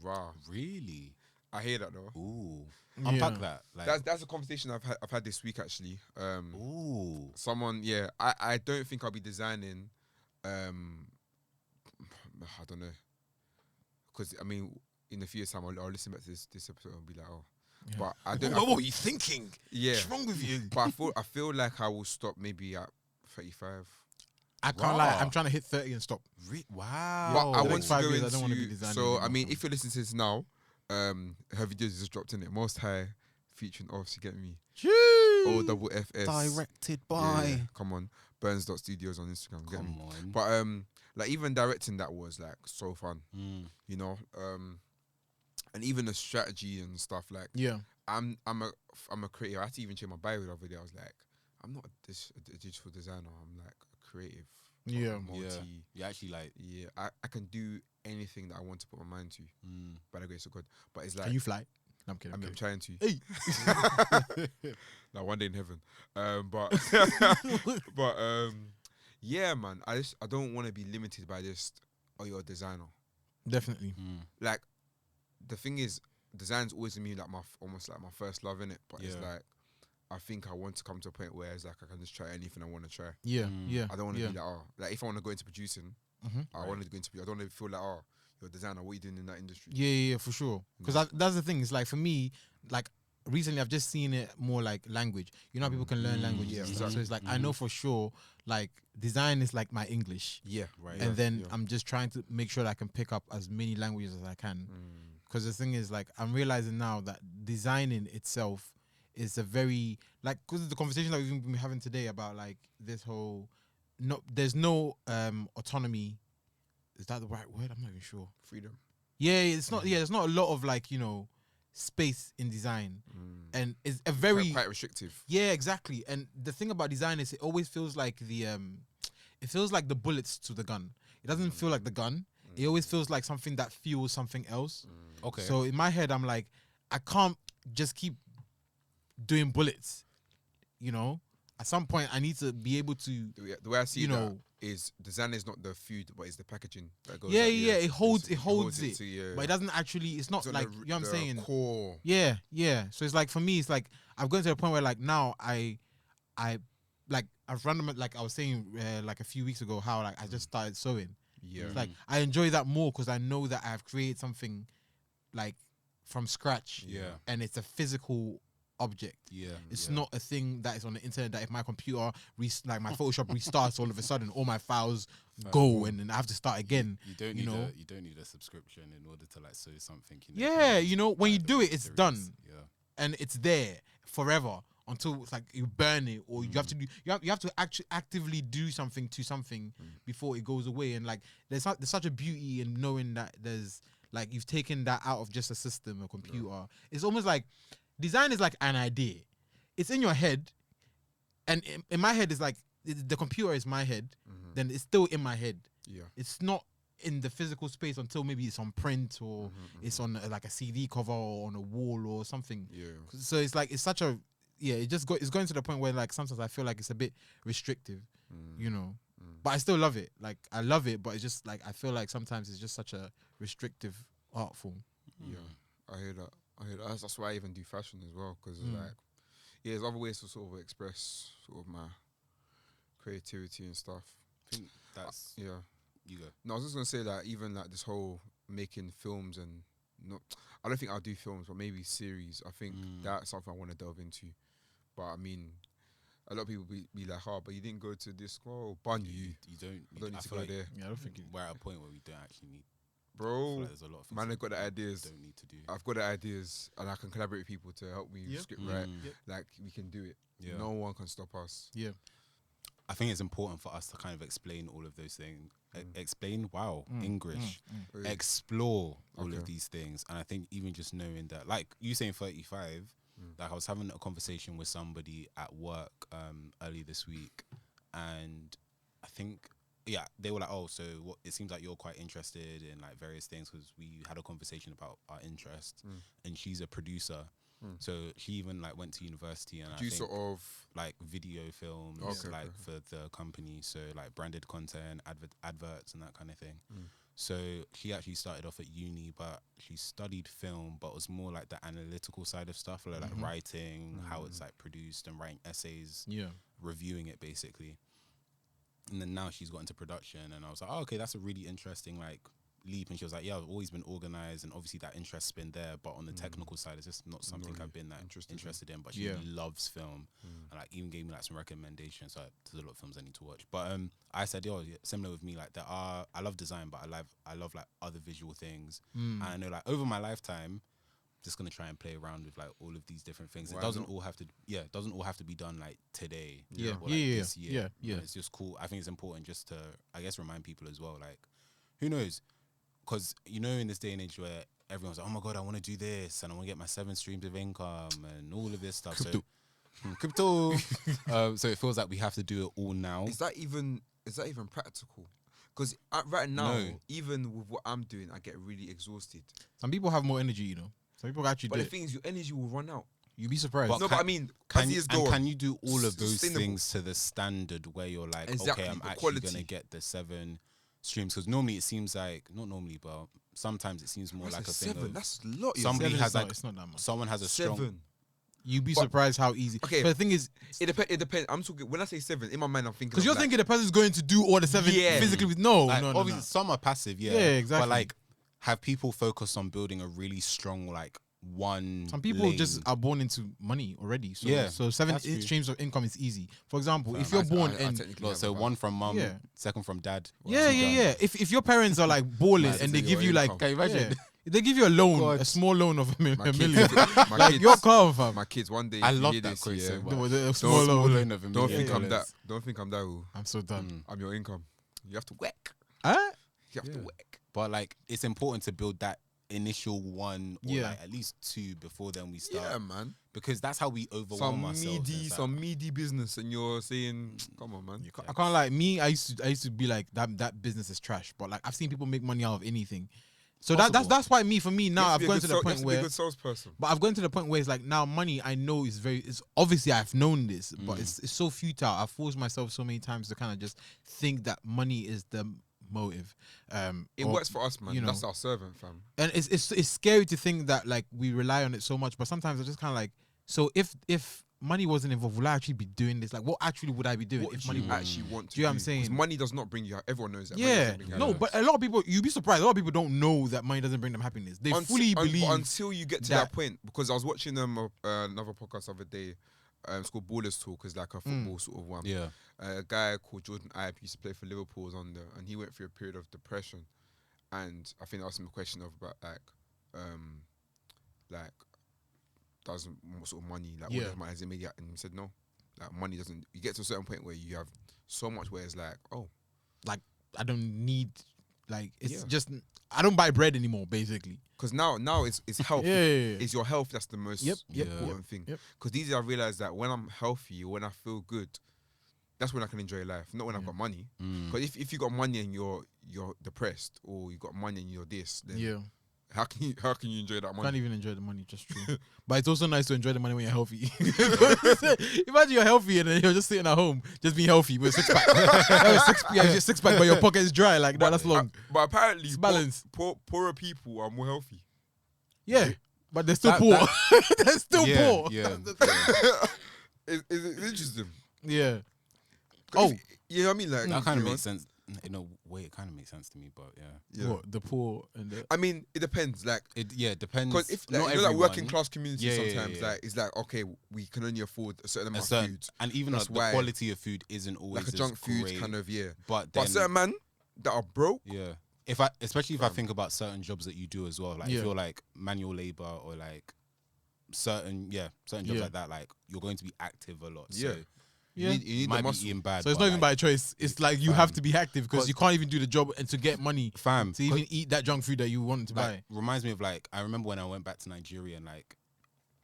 Wow, Really? I hear that though. Ooh. Unpack Yeah. that. Like, That's a conversation I've had this week actually. ooh. Someone, yeah, I don't think I'll be designing. I don't know, because I mean, in a few years time, I'll listen back to this episode and be like, oh, Yeah. but I don't. What were you thinking? Yeah, What's wrong with you? but I feel like I will stop maybe at 35. I can't lie. Raw. I'm trying to hit 30 and stop. Wow. But I the want next to 5 go years, into. I don't wanna be designing So I anymore. mean, if you're listening to this now, her videos just dropped in it. Most High featuring Offs, you get me. OFFS. Directed Yeah, come on, Burns.studios on Instagram. Get me. Come on. But like even directing that was like so fun, you know. And even the strategy and stuff. Like Yeah. I'm a creative. I had to even change my bio the other day. I was like, I'm not a digital designer. I'm like a creative. Yeah. Multi. You actually like. Yeah, I can do anything that I want to put my mind to by the grace of God. But it's like Can you fly? No, I'm kidding. I mean, I'm I'm kidding. trying to. Hey. Like one day in heaven. But yeah, man. I don't want to be limited by just you're a designer. Definitely. Like the thing is, design's always been like almost like my first love in it. But it's Yeah. like I think I want to come to a point where it's like I can just try anything I want to try. Yeah, Mm. yeah. I don't want to yeah. be like like if I want to go into producing, Mhm. I want to go into. I don't want to feel like you're a designer. What are you doing in that industry? Yeah, for sure. Because that's the thing. It's like for me, like recently I've just seen it more like language. You know how people can learn languages yeah, and stuff. So it's like I Mm-hmm. know for sure like design is like my English. Yeah, Right. And then yeah. I'm just trying to make sure that I can pick up as many languages as I can. Mm. Because the thing is, like, I'm realizing now that designing itself is a very like because of the conversation that we've been having today about like this whole there's no autonomy. Is that the right word? I'm not even sure. Freedom. Yeah, it's not. Yeah, there's not a lot of like space in design, and it's a very Quite restrictive. yeah, exactly. And the thing about design is it always feels like it feels like the bullets to the gun. It doesn't feel like the gun. It always feels like something that fuels something else. Okay. So in my head, I'm like, I can't just keep doing bullets. At some point, I need to be able to. The way I see You that know- is design is not the food, but it's the packaging that goes. Yeah, out, yeah, it holds basically. it, to, yeah. but it doesn't actually. It's not It's on like the, you know what I'm the saying. Core. Yeah, yeah. So it's like for me, it's like I've gotten to the point where like now I like I've random like I was saying like a few weeks ago how like I just started sewing. Yeah. It's like I enjoy that more because I know that I have created something like from scratch. Yeah. And it's a physical object. Yeah. It's yeah. not a thing that is on the internet that if my computer like my Photoshop restarts all of a sudden all my files go and then I have to start again. You don't you need know? you don't need a subscription in order to like sew something. Yeah, when you like, do it, it's done. Yeah. And it's there forever until it's like you burn it or you have to do you have to actually actively do something to something before it goes away. And like there's such a beauty in knowing that there's like you've taken that out of just a system, a computer. It's almost like design is like an idea. It's in your head, and in my head it's like the computer is my head. Then it's still in my head. Yeah. It's not in the physical space until maybe it's on print or it's on like a CD cover or on a wall or something. Yeah. So it's like it's such a it's going to the point where like sometimes I feel like it's a bit restrictive, But I still love it. Like I love it, but it's just like I feel like sometimes it's just such a restrictive art form. Yeah. I hear that. That's why I even do fashion as well, because like, yeah, there's other ways to sort of express sort of my creativity and stuff. I think that's Yeah. you go. No, I was just gonna say like even like this whole making films and not. I don't think I'll do films, but maybe series. I think that's something I want to delve into. But I mean, a lot of people be like, "Oh, but you didn't go to this school, bun you." You don't. I don't need I to feel go like there, Yeah, I don't think we're at a point where we don't actually need. I feel bro. like there's a lot of things Man, that I've got the we ideas. Don't need to do. I've got the ideas, and I can collaborate with people to help me Yeah. script write. Mm. Like we can do it. Yeah. No one can stop us. Yeah. I think it's important for us to kind of explain all of those things. Explain, wow, Mm. English. Yeah. Explore all Okay. of these things. And I think even just knowing that, like you saying 35, like I was having a conversation with somebody at work early this week. And I think, yeah, they were like, oh, so what? It seems like you're quite interested in like various things because we had a conversation about our interests. And she's a producer. So she even like went to university and Producer I think, of like video films, Okay, like okay. for the company, so like branded content, adverts, and that kind of thing. So she actually started off at uni, but she studied film, but was more like the analytical side of stuff, like writing, how it's like produced, and writing essays, Yeah. reviewing it basically. And then now she's got into production, and I was like, oh, okay, that's a really interesting like leap. And she was like, yeah, I've always been organized, and obviously that interest's been there, but on the technical side, it's just not something Really I've been that interested in. But she Yeah. loves film, and like even gave me like some recommendations. So there's a lot of films I need to watch. But I said, yo, yeah, similar with me, like I love design, but I love like other visual things. And I know like over my lifetime, just gonna try and play around with like all of these different things. Why It doesn't not? all have to, it doesn't all have to be done like today. Yeah. or, like, Yeah. this year. Yeah. And it's just cool. I think it's important just to, I guess, remind people as well. Like, who knows? Because in this day and age where everyone's like, oh my god, I want to do this and I want to get my 7 streams of income and all of this stuff. Crypto. So crypto. So it feels like we have to do it all now. Is that even practical? Because right now, No. even with what I'm doing, I get really exhausted. Some people have more energy, Some people actually But do the it. thing is, your energy will run out. You'd be surprised. But No, can- but I mean, Can as you, years and go on, can you do all of those sustainable. things to the standard where you're like, Exactly, okay, I'm the actually quality. going to get the 7 streams? Because normally it seems like, not normally, but sometimes it seems more like a thing 7. of That's a lot. somebody Seven has is not- like it's not that much. someone has a strong 7. You'd be But- surprised how easy. Okay. But the thing is, It depends. I'm talking when I say 7 in my mind. I'm thinking because you're like, thinking the person's going to do all the 7 Yeah. physically with no, like, no, no, obviously no. some are passive, yeah. Yeah, exactly. But like have people focused on building a really strong like one Some people lane. just are born into money already. So, Yeah, so 7 that's true. streams of income is easy. For example, if Fam, you're born I in technically Look, have so about- one from mum, Yeah. second from dad. yeah, two yeah, done. yeah. If your parents are like balling Nice, and they so give your you like, income. Can you imagine? yeah, they give you a loan, God. a small loan of a My million. kids, my Like kids, you're calm, fam. my kids. One day, I if you love hear that this, quote yeah, so much. A small Small loan. loan of $1 Don't million. think I'm that. Don't think I'm that. Woo. I'm so done. I'm your income. You have to work. Huh? You have to Yeah. work. But like it's important to build that initial one or Yeah. like at least 2 before then we Yeah, start man. because that's how we overwhelm ourselves. It's like, Some meaty business, and you're saying, "Come on, man." I can't like me. I used to be like that business is trash. But like I've seen people make money out of anything. So Possible. that's why for me now I've gone to the you point have to be where. a good salesperson. But I've gone to the point where it's like now money I know is it's obviously I've known this, but it's so futile. I've forced myself so many times to kind of just think that money is the motive. It or- works for us, man. you know. That's our servant, fam. and it's scary to think that like we rely on it so much. But sometimes I just kind of like, so if money wasn't involved, would I actually be doing this? Like, what actually would I be doing What if do money you was? actually want to Do you know what I'm 'Cause saying? money does not bring you. Everyone knows that. Money Yeah, doesn't bring you no, happiness. but a lot of people, you'd be surprised. A lot of people don't know that money doesn't bring them happiness. They fully believe. until you get to that point. Because I was watching another podcast the other day. It's called Ballers Talk. It's like a football sort of one. yeah. A guy called Jordan Ibe used to play for Liverpool was on there, and he went through a period of depression. And I think I asked him a question of about like does what sort of money like Yeah. what does money has it made you? And he said no, like money doesn't. You get to a certain point where you have so much where it's like, oh, I don't need, like, it's Yeah. just I don't buy bread anymore, basically. because now it's health. Yeah, yeah, yeah. It's your health that's the most Yep, yep, important thing. yep. Because these days I realize that when I'm healthy, when I feel good, that's when I can enjoy life. Not when I've got money. Mm. Because if you got money and you're depressed, or you got money and you're this, then Yeah, how can you enjoy that can't money? even enjoy the money. Just true. But it's also nice to enjoy the money when you're healthy. Imagine you're healthy and then you're just sitting at home, just being healthy with a 6-pack. You have a 6-pack, but your pocket is dry. Like that. That's long. But apparently, It's balanced. Poorer people are more healthy. Yeah, but they're still That- poor. They're still yeah, poor. yeah. It's interesting. Yeah. 'Cause Oh. you know what I mean? Like That kind you of know, makes sense in a way. It kind of makes sense to me, but yeah, Yeah. What, the poor and the I mean, it depends. Like, it depends. because if not like, you know, like working everyone- class communities, Yeah, yeah, sometimes yeah. like it's like okay, we can only afford a certain a amount certain- of food, and even That's the why- quality of food isn't always like a junk as food great, kind of But But then, certain man that are broke, yeah, especially if I think about certain jobs that you do as well, like Yeah. if you're like manual labor or like certain jobs Yeah. like that, like you're going to be active a lot. Yeah. So Yeah. you need you the might muscle. be eating bad. So it's but not even like, by choice. It's like you have to be active because you can't even do the job and to get money fam. to even eat that junk food that you want to buy. Like, reminds me of like I remember when I went back to Nigeria and like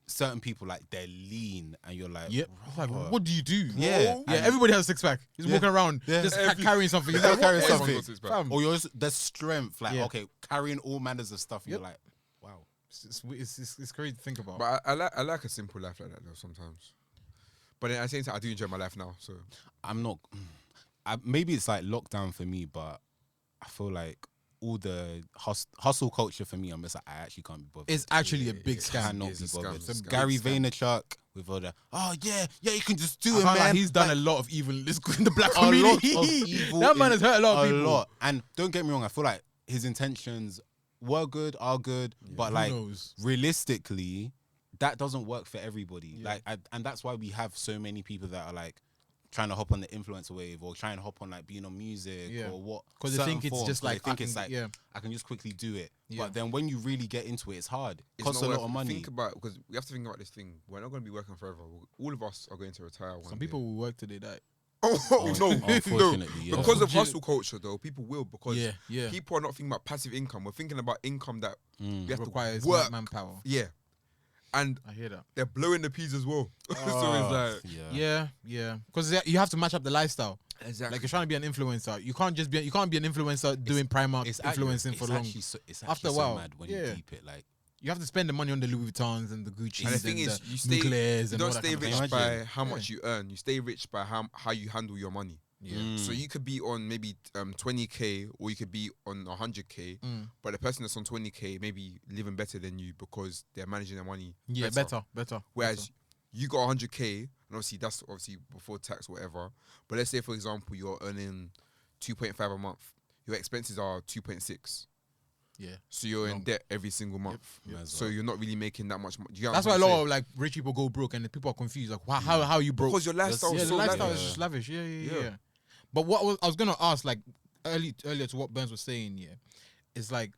certain people like they're lean and you're like, Yep. Like, "Bruh." what do you do? Yeah. Yeah. And- Everybody has a 6-pack. He's Yeah. walking around Yeah. just Every- carrying something. He's Yeah, like, carrying what? Everyone something. goes to his back. Fam. Or the strength, like Yeah. okay, carrying all manners of stuff. You're Yep. like, wow. It's crazy to think about. But I like a simple life like that though sometimes. But then at the same time, I do enjoy my life now. So I'm not. Maybe it's like lockdown for me, but I feel like all the hustle culture for me, I'm just like I actually can't be bothered. It's actually a big it's- scam. cannot it's be a scam, bothered. it's a scam. Gary It's a scam. Vaynerchuk with all the you can just do I it, found out man. he's done Like, a lot of evil in the black a lot community. of evil. That man in- has hurt a lot of people. And don't get me wrong, I feel like his intentions were good, are good, but Who like knows? realistically, that doesn't work for everybody. Yeah. Like, and that's why we have so many people that are like trying to hop on the influencer wave or trying to hop on like being on music Yeah. or what. Because they certain think it's forms, just where like they think I it's can- like yeah. I can just quickly do it. Yeah. But then when you really get into it, it's hard. It it's costs a not lot worth- of money. Think about because we have to think about this thing. We're not going to be working forever. All of us are going to retire. One Some day. people will work till they die. Oh no, Unfortunately, yeah. Because of Yeah. hustle culture, though, people will because Yeah. people are not thinking about passive income. We're thinking about income that Mm. we have Requires to work. manpower. Yeah, and I hear that. they're blowing the peas as well. so Ah, it's like Yeah. Because you have to match up the lifestyle. exactly. Like you're trying to be an influencer. You can't be an influencer doing Primark It's influencing for long. It's After actually a so while, mad when yeah. you deep it. Like You have to spend the money on the Louis Vuittons and the Gucci's And the thing is, you stay, Mugler's you and don't all that stay kind of rich stuff. Imagine. by how Yeah. much you earn. You stay rich by how you handle your money. Yeah. So you could be on maybe 20k, or you could be on 100k, but the person that's on 20k maybe living better than you because they're managing their money. Yeah, better. Whereas you got 100k, and obviously that's obviously before tax, whatever. But let's say, for example, you're earning 2.5 a month. Your expenses are 2.6. Yeah. So you're in Long. debt every single month. Yep. So you're not really making that much money. That's why a lot of like rich people go broke, and people are confused. Like, how are you broke? Because your lifestyle yeah, is the so lifestyle lavish. is just lavish. Yeah. Yeah. But I was gonna ask, like earlier to what Burns was saying, it's like,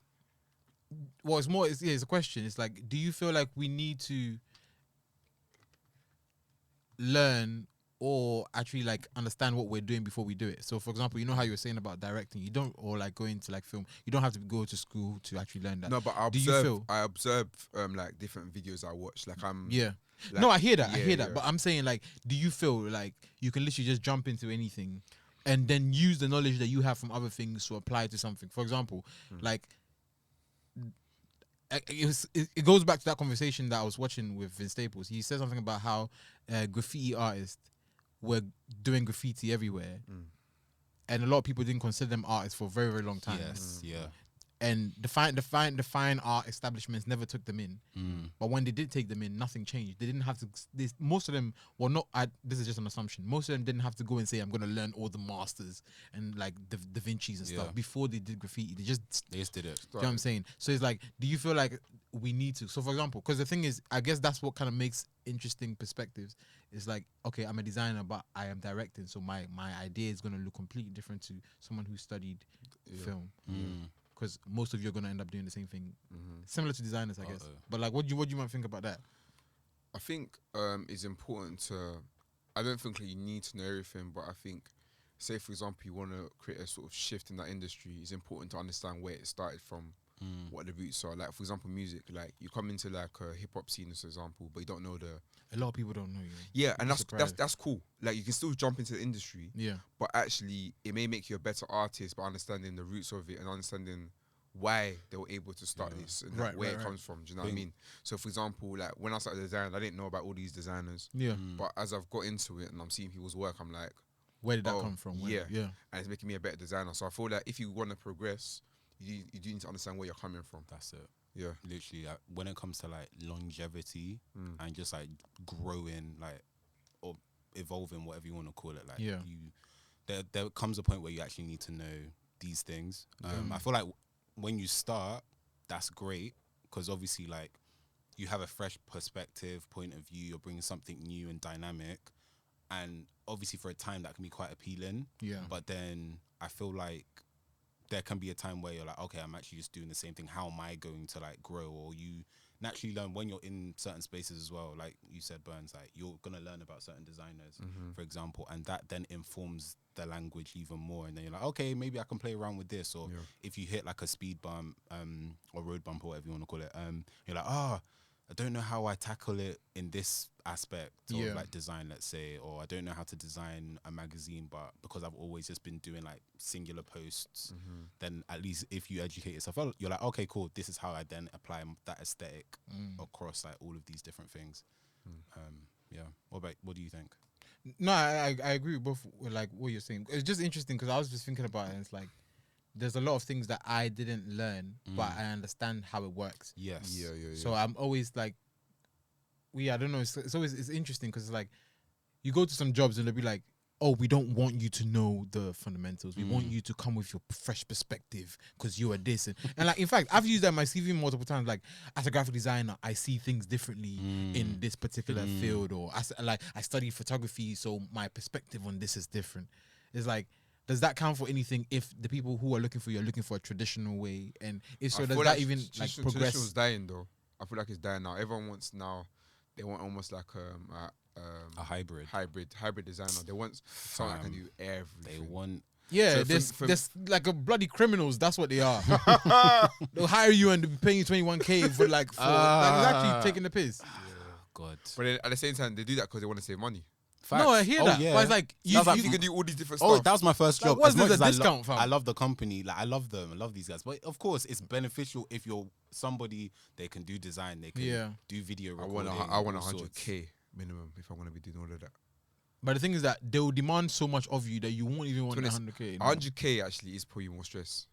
well, it's more. It's a question. It's like, do you feel like we need to learn or actually like understand what we're doing before we do it? So, for example, you know how you were saying about directing, you don't, or like going to like film, you don't have to go to school to actually learn that. No, but Do you feel? I observe like different videos I watch. Like Yeah. like, No, I hear that. I yeah, hear that. yeah. But I'm saying, like, do you feel like you can literally just jump into anything and then use the knowledge that you have from other things to apply to something? For example, like, it goes back to that conversation that I was watching with Vince Staples. He said something about how graffiti artists were doing graffiti everywhere. And a lot of people didn't consider them artists for a very, very long time. Yes, yeah. And the fine art establishments never took them in. But when they did take them in, nothing changed. They didn't have to. Most of them, well, not. This is just an assumption. Most of them didn't have to go and say, "I'm going to learn all the masters and like Da Vinci's and stuff" Yeah. before they did graffiti. They just, They just did it. you know what I'm saying? So it's like, do you feel like we need to? So for example, because the thing is, I guess that's what kind of makes interesting perspectives. It's like, okay, I'm a designer, but I am directing, so my idea is going to look completely different to someone who studied film. Because most of you are going to end up doing the same thing, similar to designers, I guess. But like, what do you might think about that? I think it's important to. I don't think that you need to know everything, but I think, say for example, you want to create a sort of shift in that industry. It's important to understand where it started from, what the roots are. Like for example, music. Like you come into like a hip hop scene, for example, but you don't know the. A lot of people don't know you. Yeah, and that's surprised. cool. Like you can still jump into the industry, Yeah. but actually it may make you a better artist by understanding the roots of it and understanding why they were able to start this and like, where it comes from. Do you know what I mean? So for example, like when I started designing, I didn't know about all these designers. Yeah. But as I've got into it and I'm seeing people's work, I'm like, Where did that come from? yeah. Yeah. And it's making me a better designer. So I feel like if you want to progress, you do need to understand where you're coming from. That's it. Yeah. Literally, like, when it comes to like longevity and just like growing, like, or evolving, whatever you want to call it, like, Yeah. there comes a point where you actually need to know these things. I feel like when you start, that's great because obviously, like, you have a fresh perspective, point of view. You're bringing something new and dynamic, and obviously for a time that can be quite appealing. Yeah. But then I feel like there can be a time where you're like, okay, I'm actually just doing the same thing. How am I going to like grow? Or you naturally learn when you're in certain spaces as well. Like you said, Burns, like you're gonna learn about certain designers, for example, and that then informs the language even more. And then you're like, okay, maybe I can play around with this. Or if you hit like a speed bump, or road bump or whatever you want to call it, you're like, I don't know how I tackle it in this aspect of like design, let's say, or I don't know how to design a magazine, but because I've always just been doing like singular posts, then at least if you educate yourself, you're like, okay, cool, this is how I then apply that aesthetic across like all of these different things. Yeah. What do you think? No, I agree with both with like what you're saying. It's just interesting because I was just thinking about it and it's like, there's a lot of things that I didn't learn, but I understand how it works. Yes. Yeah. So I'm always like, I don't know. It's always it's interesting because it's like, you go to some jobs and they'll be like, oh, we don't want you to know the fundamentals. We want you to come with your fresh perspective because you are this. And like, in fact, I've used that in my CV multiple times. Like, as a graphic designer, I see things differently in this particular field, or I studied photography, so my perspective on this is different. It's like, does that count for anything if the people who are looking for you are looking for a traditional way? And if so, I does feel that even like traditional's progress? dying though. I feel like it's dying now. Everyone wants now. They want almost like A hybrid. hybrid designer. They want someone that can do everything. They want. Yeah, So there's like a bloody criminals. That's what they are. They'll hire you and they'll be paying you 21K for like it's actually taking the piss. God. But then at the same time, they do that because they want to save money. No, I hear that. Yeah. But it's like You can do all these different Oh, stuff. that was my first Like, job. what's As much the as I discount, fam? I love the company. Like I love them. I love these guys. But of course, it's beneficial if you're somebody. They can do design. They can do video I recording. want all sorts. 100K minimum if I want to be doing all of that. But the thing is that they will demand so much of you that you won't even want To be 100k. 100k actually is probably more stress.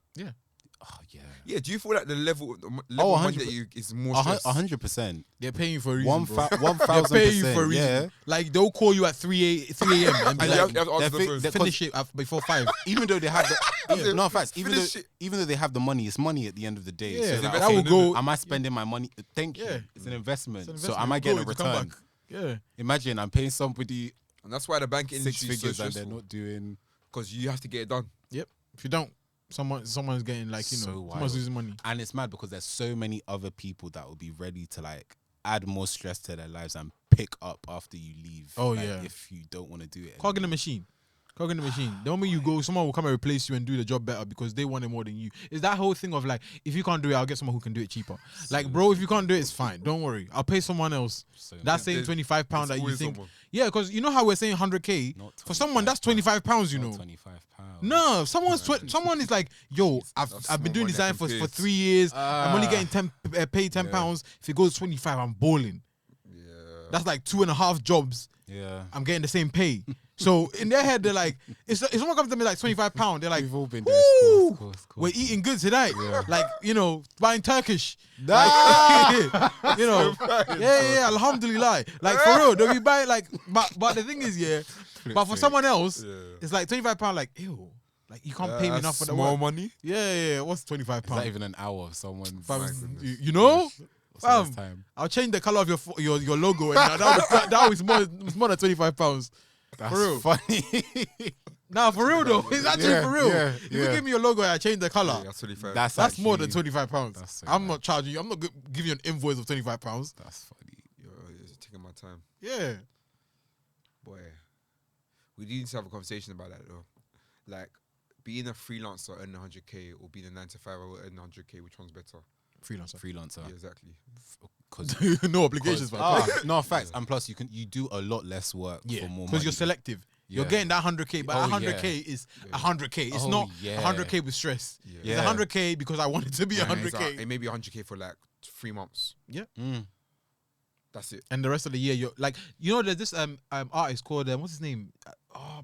Oh yeah. Yeah, do you feel like the level of money 100%. that you is more stress? 100%. They're paying you for a reason, One bro. thou- They're paying you for a 1,000%. reason. Yeah. Like they'll call you at 3 a.m. and be And like, you have to answer the They're phone. fi- finish it before 5. Even though they have the no facts, Finish it. even though they have the money, it's money at the end of the day. Yeah, so like, that okay, will go. Am I spending my money? Thank Yeah. you. It's an investment. It's an So investment. am I It'll getting a go, it'll come return? back. Yeah. Imagine I'm paying somebody And that's why the banking 6 industry is so figures and they're stressful. not doing. Because you have to get it done. If you don't, someone's getting like So someone's wild. losing money. And it's mad because there's so many other people that will be ready to like add more stress to their lives and pick up after you leave. Oh, like, yeah. if you don't want to do it. Cog in the anymore. machine. Cog in the machine. The moment you go, someone will come and replace you and do the job better because they want it more than you. It's that whole thing of like, if you can't do it, I'll get someone who can do it cheaper. Like, bro, if you can't do it, it's fine. Don't worry. I'll pay someone else. So That's saying There's- £25 There's that you always think. someone. Yeah, because you know how we're saying 100k? not For someone, that's £25, you know. £25. No, someone is like, yo, I've That's been small doing money design for compared. 3 years. I'm only Ah. getting paid £10. If it goes 25, I'm balling. Yeah. That's like 2.5 jobs. Yeah. I'm getting the same pay. So in their head, they're like, if someone comes to me like £25, they're like, We've all been there. woo, Of course. we're eating good tonight. Like, buying Turkish. Nah. Like, yeah, alhamdulillah. Like, for real, they'll be buying, like, but the thing is, but for someone else, Yeah. it's like £25, like, ew. Like, you can't pay me enough for the small work. money. Yeah. What's £25? Is that even an hour of someone's Fam, My goodness. you know? What's the last Fam, time? I'll change the color of your logo, and that was more than £25. That's real. funny. Nah, for real though. It's actually Yeah, for real. yeah, If you yeah. give me your logo and I change the color, Yeah, that's 25. that's more than actually- £25. that's so I'm bad. not charging you. I'm not giving you an invoice of £25. That's funny. Yo, it's taking my time. Yeah. Boy, we need to have a conversation about that though. Like, being a freelancer earning 100k or being a 9 to 5 hour earning 100k, which one's better? Freelancer. Yeah, exactly. Because No obligations, man. no facts, and plus you do a lot less work Yeah, for more because money. you're selective. You're Yeah. getting that 100k, but Oh, 100k is 100k. It's Oh, not yeah. 100k with stress. Yeah. It's 100k because I want it to be And it's 100k. it may be 100k for like 3 months. Mm. That's it. And the rest of the year, you're like, there's this artist called what's his name?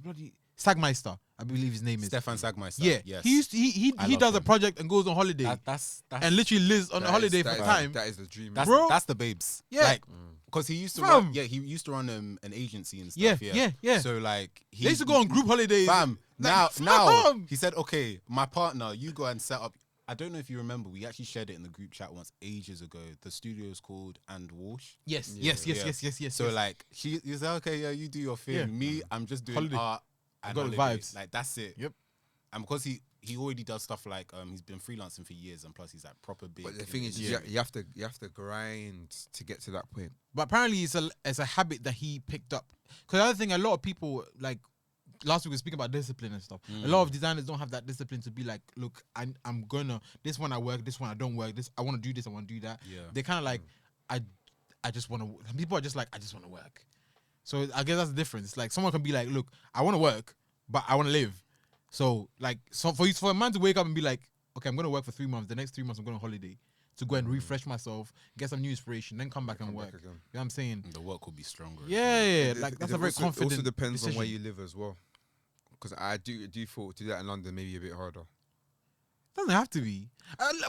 Bloody Sagmeister, I believe his name is. Stefan Sagmeister. Yeah, yes. he I he love does a him. project and goes on holiday that's and literally lives on a holiday That for is- time. That is the dream. that's, Bro. that's the babes. Yeah. Like, because he used to Fam. run, he used to run an agency and Yeah, stuff. yeah. So like he They used to go on group holidays. Fam, Like, now fam. he said, okay, my partner, you go and set up. I don't know if you remember, we actually shared it in the group chat once ages ago. The studio is called And Walsh. Yes, Yeah. yes. So like he said, okay, yeah, you do your thing. Yeah. Me, I'm just doing Holiday. art and Got the holiday. vibes. Like that's it. Yep. And because he already does stuff like he's been freelancing for years, and plus he's like proper big. But the in thing is, industry. you have to grind to get to that point. But apparently it's a habit that he picked up. Because the other thing, a lot of people, like last week we were speaking about discipline and stuff. A lot of designers don't have that discipline to be like, look, I'm gonna, this one I work, this one I don't work, this I want to do this, I want to do that. Yeah. They kind of like, I just want to. People are just like, I just want to work. So I guess that's the difference. Like someone can be like, look, I want to work, but I want to live. So like, so for a man to wake up and be like, okay, I'm gonna work for 3 months. The next 3 months I'm going on holiday to go and refresh myself, get some new inspiration, then come back and Come work. back again. You know what I'm saying? The work will be stronger. Yeah, It- like it- that's it a very also, confident. It also depends on where decision. you live as well. Because I do feel to do that in London maybe a bit harder. Doesn't have to be.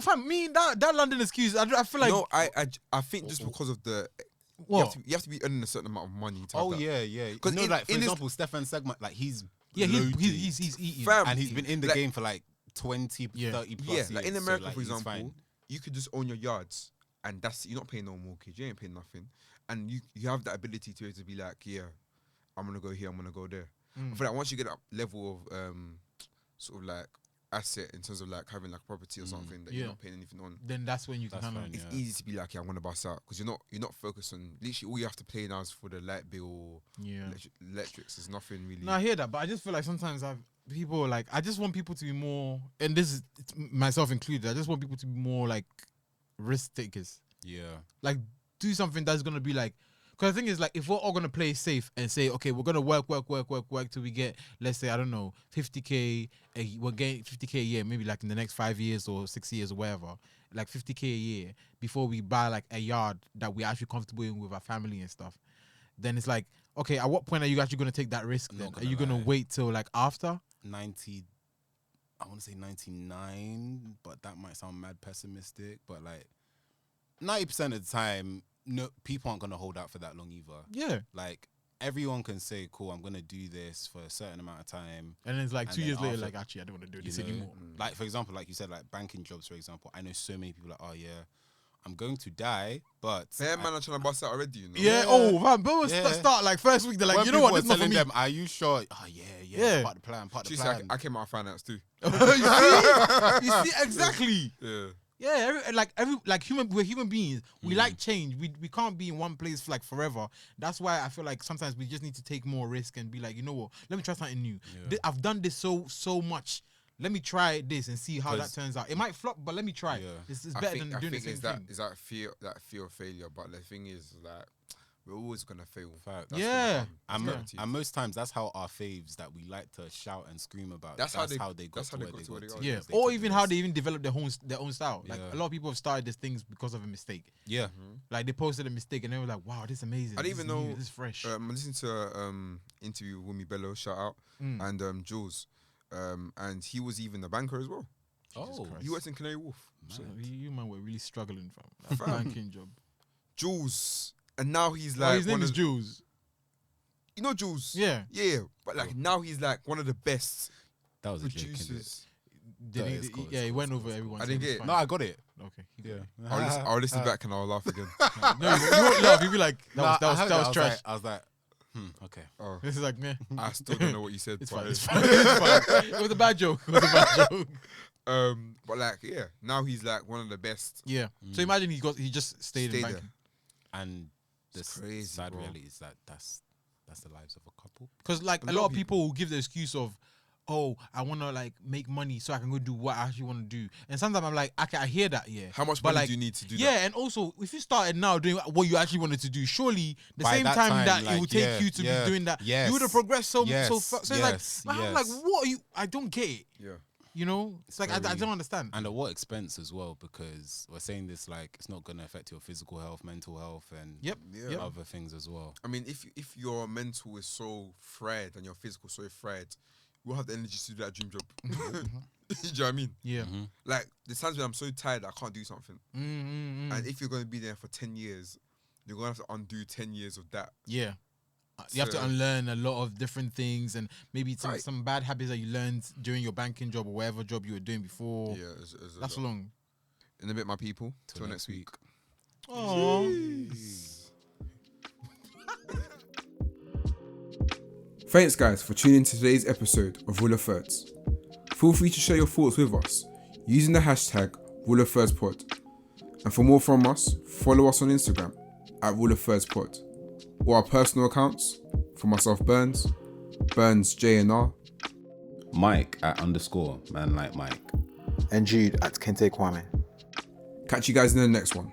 Fam, me that London excuse. I feel like No, I think just because of the what? you have to be earning a certain amount of money. To have Oh that. yeah. 'Cause No, in- like for in this- example, Stefan Sagma, like he's Yeah, loaded. he's eating. Fam, and he's been in the like- game for like 20, Yeah. 30 plus Yeah, years. like in so, America, like, for he's example, fine. you could just own your yards, and you're not paying no mortgage, you ain't paying nothing, and you have that ability to be like, yeah, I'm gonna go here, I'm gonna go there. I feel like once you get that level of sort of like asset in terms of like having like property or something that Yeah. you're not paying anything on, Then that's when you can That's kind of. fine, it's yeah. easy to be like, yeah, I'm gonna bust out because you're not focused on literally all you have to pay now is for the light bill, Yeah. electrics. There's nothing really. No, I hear that, but I just feel like sometimes people like I just want people to be more, and this is myself included. I just want people to be more like risk takers. Yeah. Like do something that's gonna be like. Because the thing is, like, if we're all gonna play safe and say, okay, we're gonna work till we get, let's say, I don't know, 50k. We're getting 50k a year, maybe like in the next 5 years or 6 years or whatever, like 50k a year before we buy like a yard that we're actually comfortable in with our family and stuff. Then it's like, okay, at what point are you actually going to take that risk? I'm Then not are gonna you going to lie. wait till like after? 90, I want to say 99, but that might sound mad pessimistic. But like 90% of the time, no, people aren't gonna hold out for that long either. Yeah, Like everyone can say, "Cool, I'm gonna do this for a certain amount of time." and then it's like And 2 then years later, after, like actually I don't want to do You this know, anymore. like for example, like you said, like banking jobs, for example. I know so many people like, "Oh yeah, I'm going to die," but Yeah, man, I'm trying to bust out already. You know. Yeah. Yeah. Oh, man, but Yeah. start like first week. They're like, when you know what? people This is not are for telling me. them, "Are you sure?" Oh yeah, Yeah. part of the plan, part of the She's plan. like, I came out of finance too. You see exactly. Yeah. Yeah, we're human beings. We like change. We can't be in one place for like forever. That's why I feel like sometimes we just need to take more risk and be like, you know what? Let me try something new. Yeah. I've done this so much. Let me try this and see how that 'Cause- turns out. It might flop, but let me try. Yeah. It's I better think than doing the same it's thing. that fear of failure. But the thing is, like, we're always gonna fail. Fact. That's Yeah. And, guaranteed. and most times that's how our faves that we like to shout and scream about. That's how they- got that's to how they where got they to where got they to. are. Yeah, because they or took even the how risk. they even develop their own style. Like Yeah. a lot of people have started these things because of a mistake. Yeah. Like they posted a mistake and they were like, "Wow, this is amazing. I didn't this even is new, know- this is fresh." I'm listening to interview with Wumi Bello, shout out, and Jules, and he was even a banker as well. Oh, Christ. He works in Canary Wharf. So you man were really struggling from that Fam. banking job. Jules, and now he's Oh, like his name one is of- Jules. You know Jules? Yeah. Yeah, but like now he's like one of the best that was a joke. innit? producers. Did That he, is cool, yeah, it's he cool, went it's over cool, everyone. I so didn't it was get it. fine. No, I got it. Okay. Yeah. I'll listen back and I'll laugh again. No, you won't laugh. You'll be like, Nah, that I was trash. I was like, okay. Oh, This is like, meh. I still don't know what you said. It's but fine. It's fine. It's fine. It was a bad joke. It was a bad joke. But like, yeah, now he's like one of the best. Yeah. So imagine he just stayed Stay in there. banking. And the It's crazy, sad bro. reality is that that's the lives of a couple. Because like a lot of people will give the excuse of, oh, I want to like make money so I can go do what I actually want to do. And sometimes I'm like, okay, I hear that, yeah. How much But, money like, do you need to do Yeah, that? and also if you started now doing what you actually wanted to do, surely the By same that time time, that it like, will take yeah, you to yeah, be doing that, yes, you would have progressed so yes, fast. So yes, it's like, man, I'm like, yes. what are you? I don't get it. Yeah. You know, it's like I Very- don't understand. And at what expense as well? Because we're saying this like it's not going to affect your physical health, mental health, and Yep. Yeah. other things as well. I mean, if your mental is so fried and your physical so fried, you won't have the energy to do that dream job. Do you know what I mean? Yeah. Like, there's times when I'm so tired I can't do something. Mm. And if you're going to be there for 10 years, you're going to have to undo 10 years of that. Yeah. You have to So- unlearn a lot of different things and maybe Right. some bad habits that you learned during your banking job or whatever job you were doing before. Yeah, it's That's a lot. long. In a bit, my people. Till next week. Oh. Thanks, guys, for tuning in to today's episode of Rule of Thirds. Feel free to share your thoughts with us using the hashtag RuleOfThirdspod. And for more from us, follow us on Instagram at RuleOfThirdspod, or our personal accounts for myself, Burns JNR. Mike at _ man like Mike. And Jude at Kente Kwame. Catch you guys in the next one.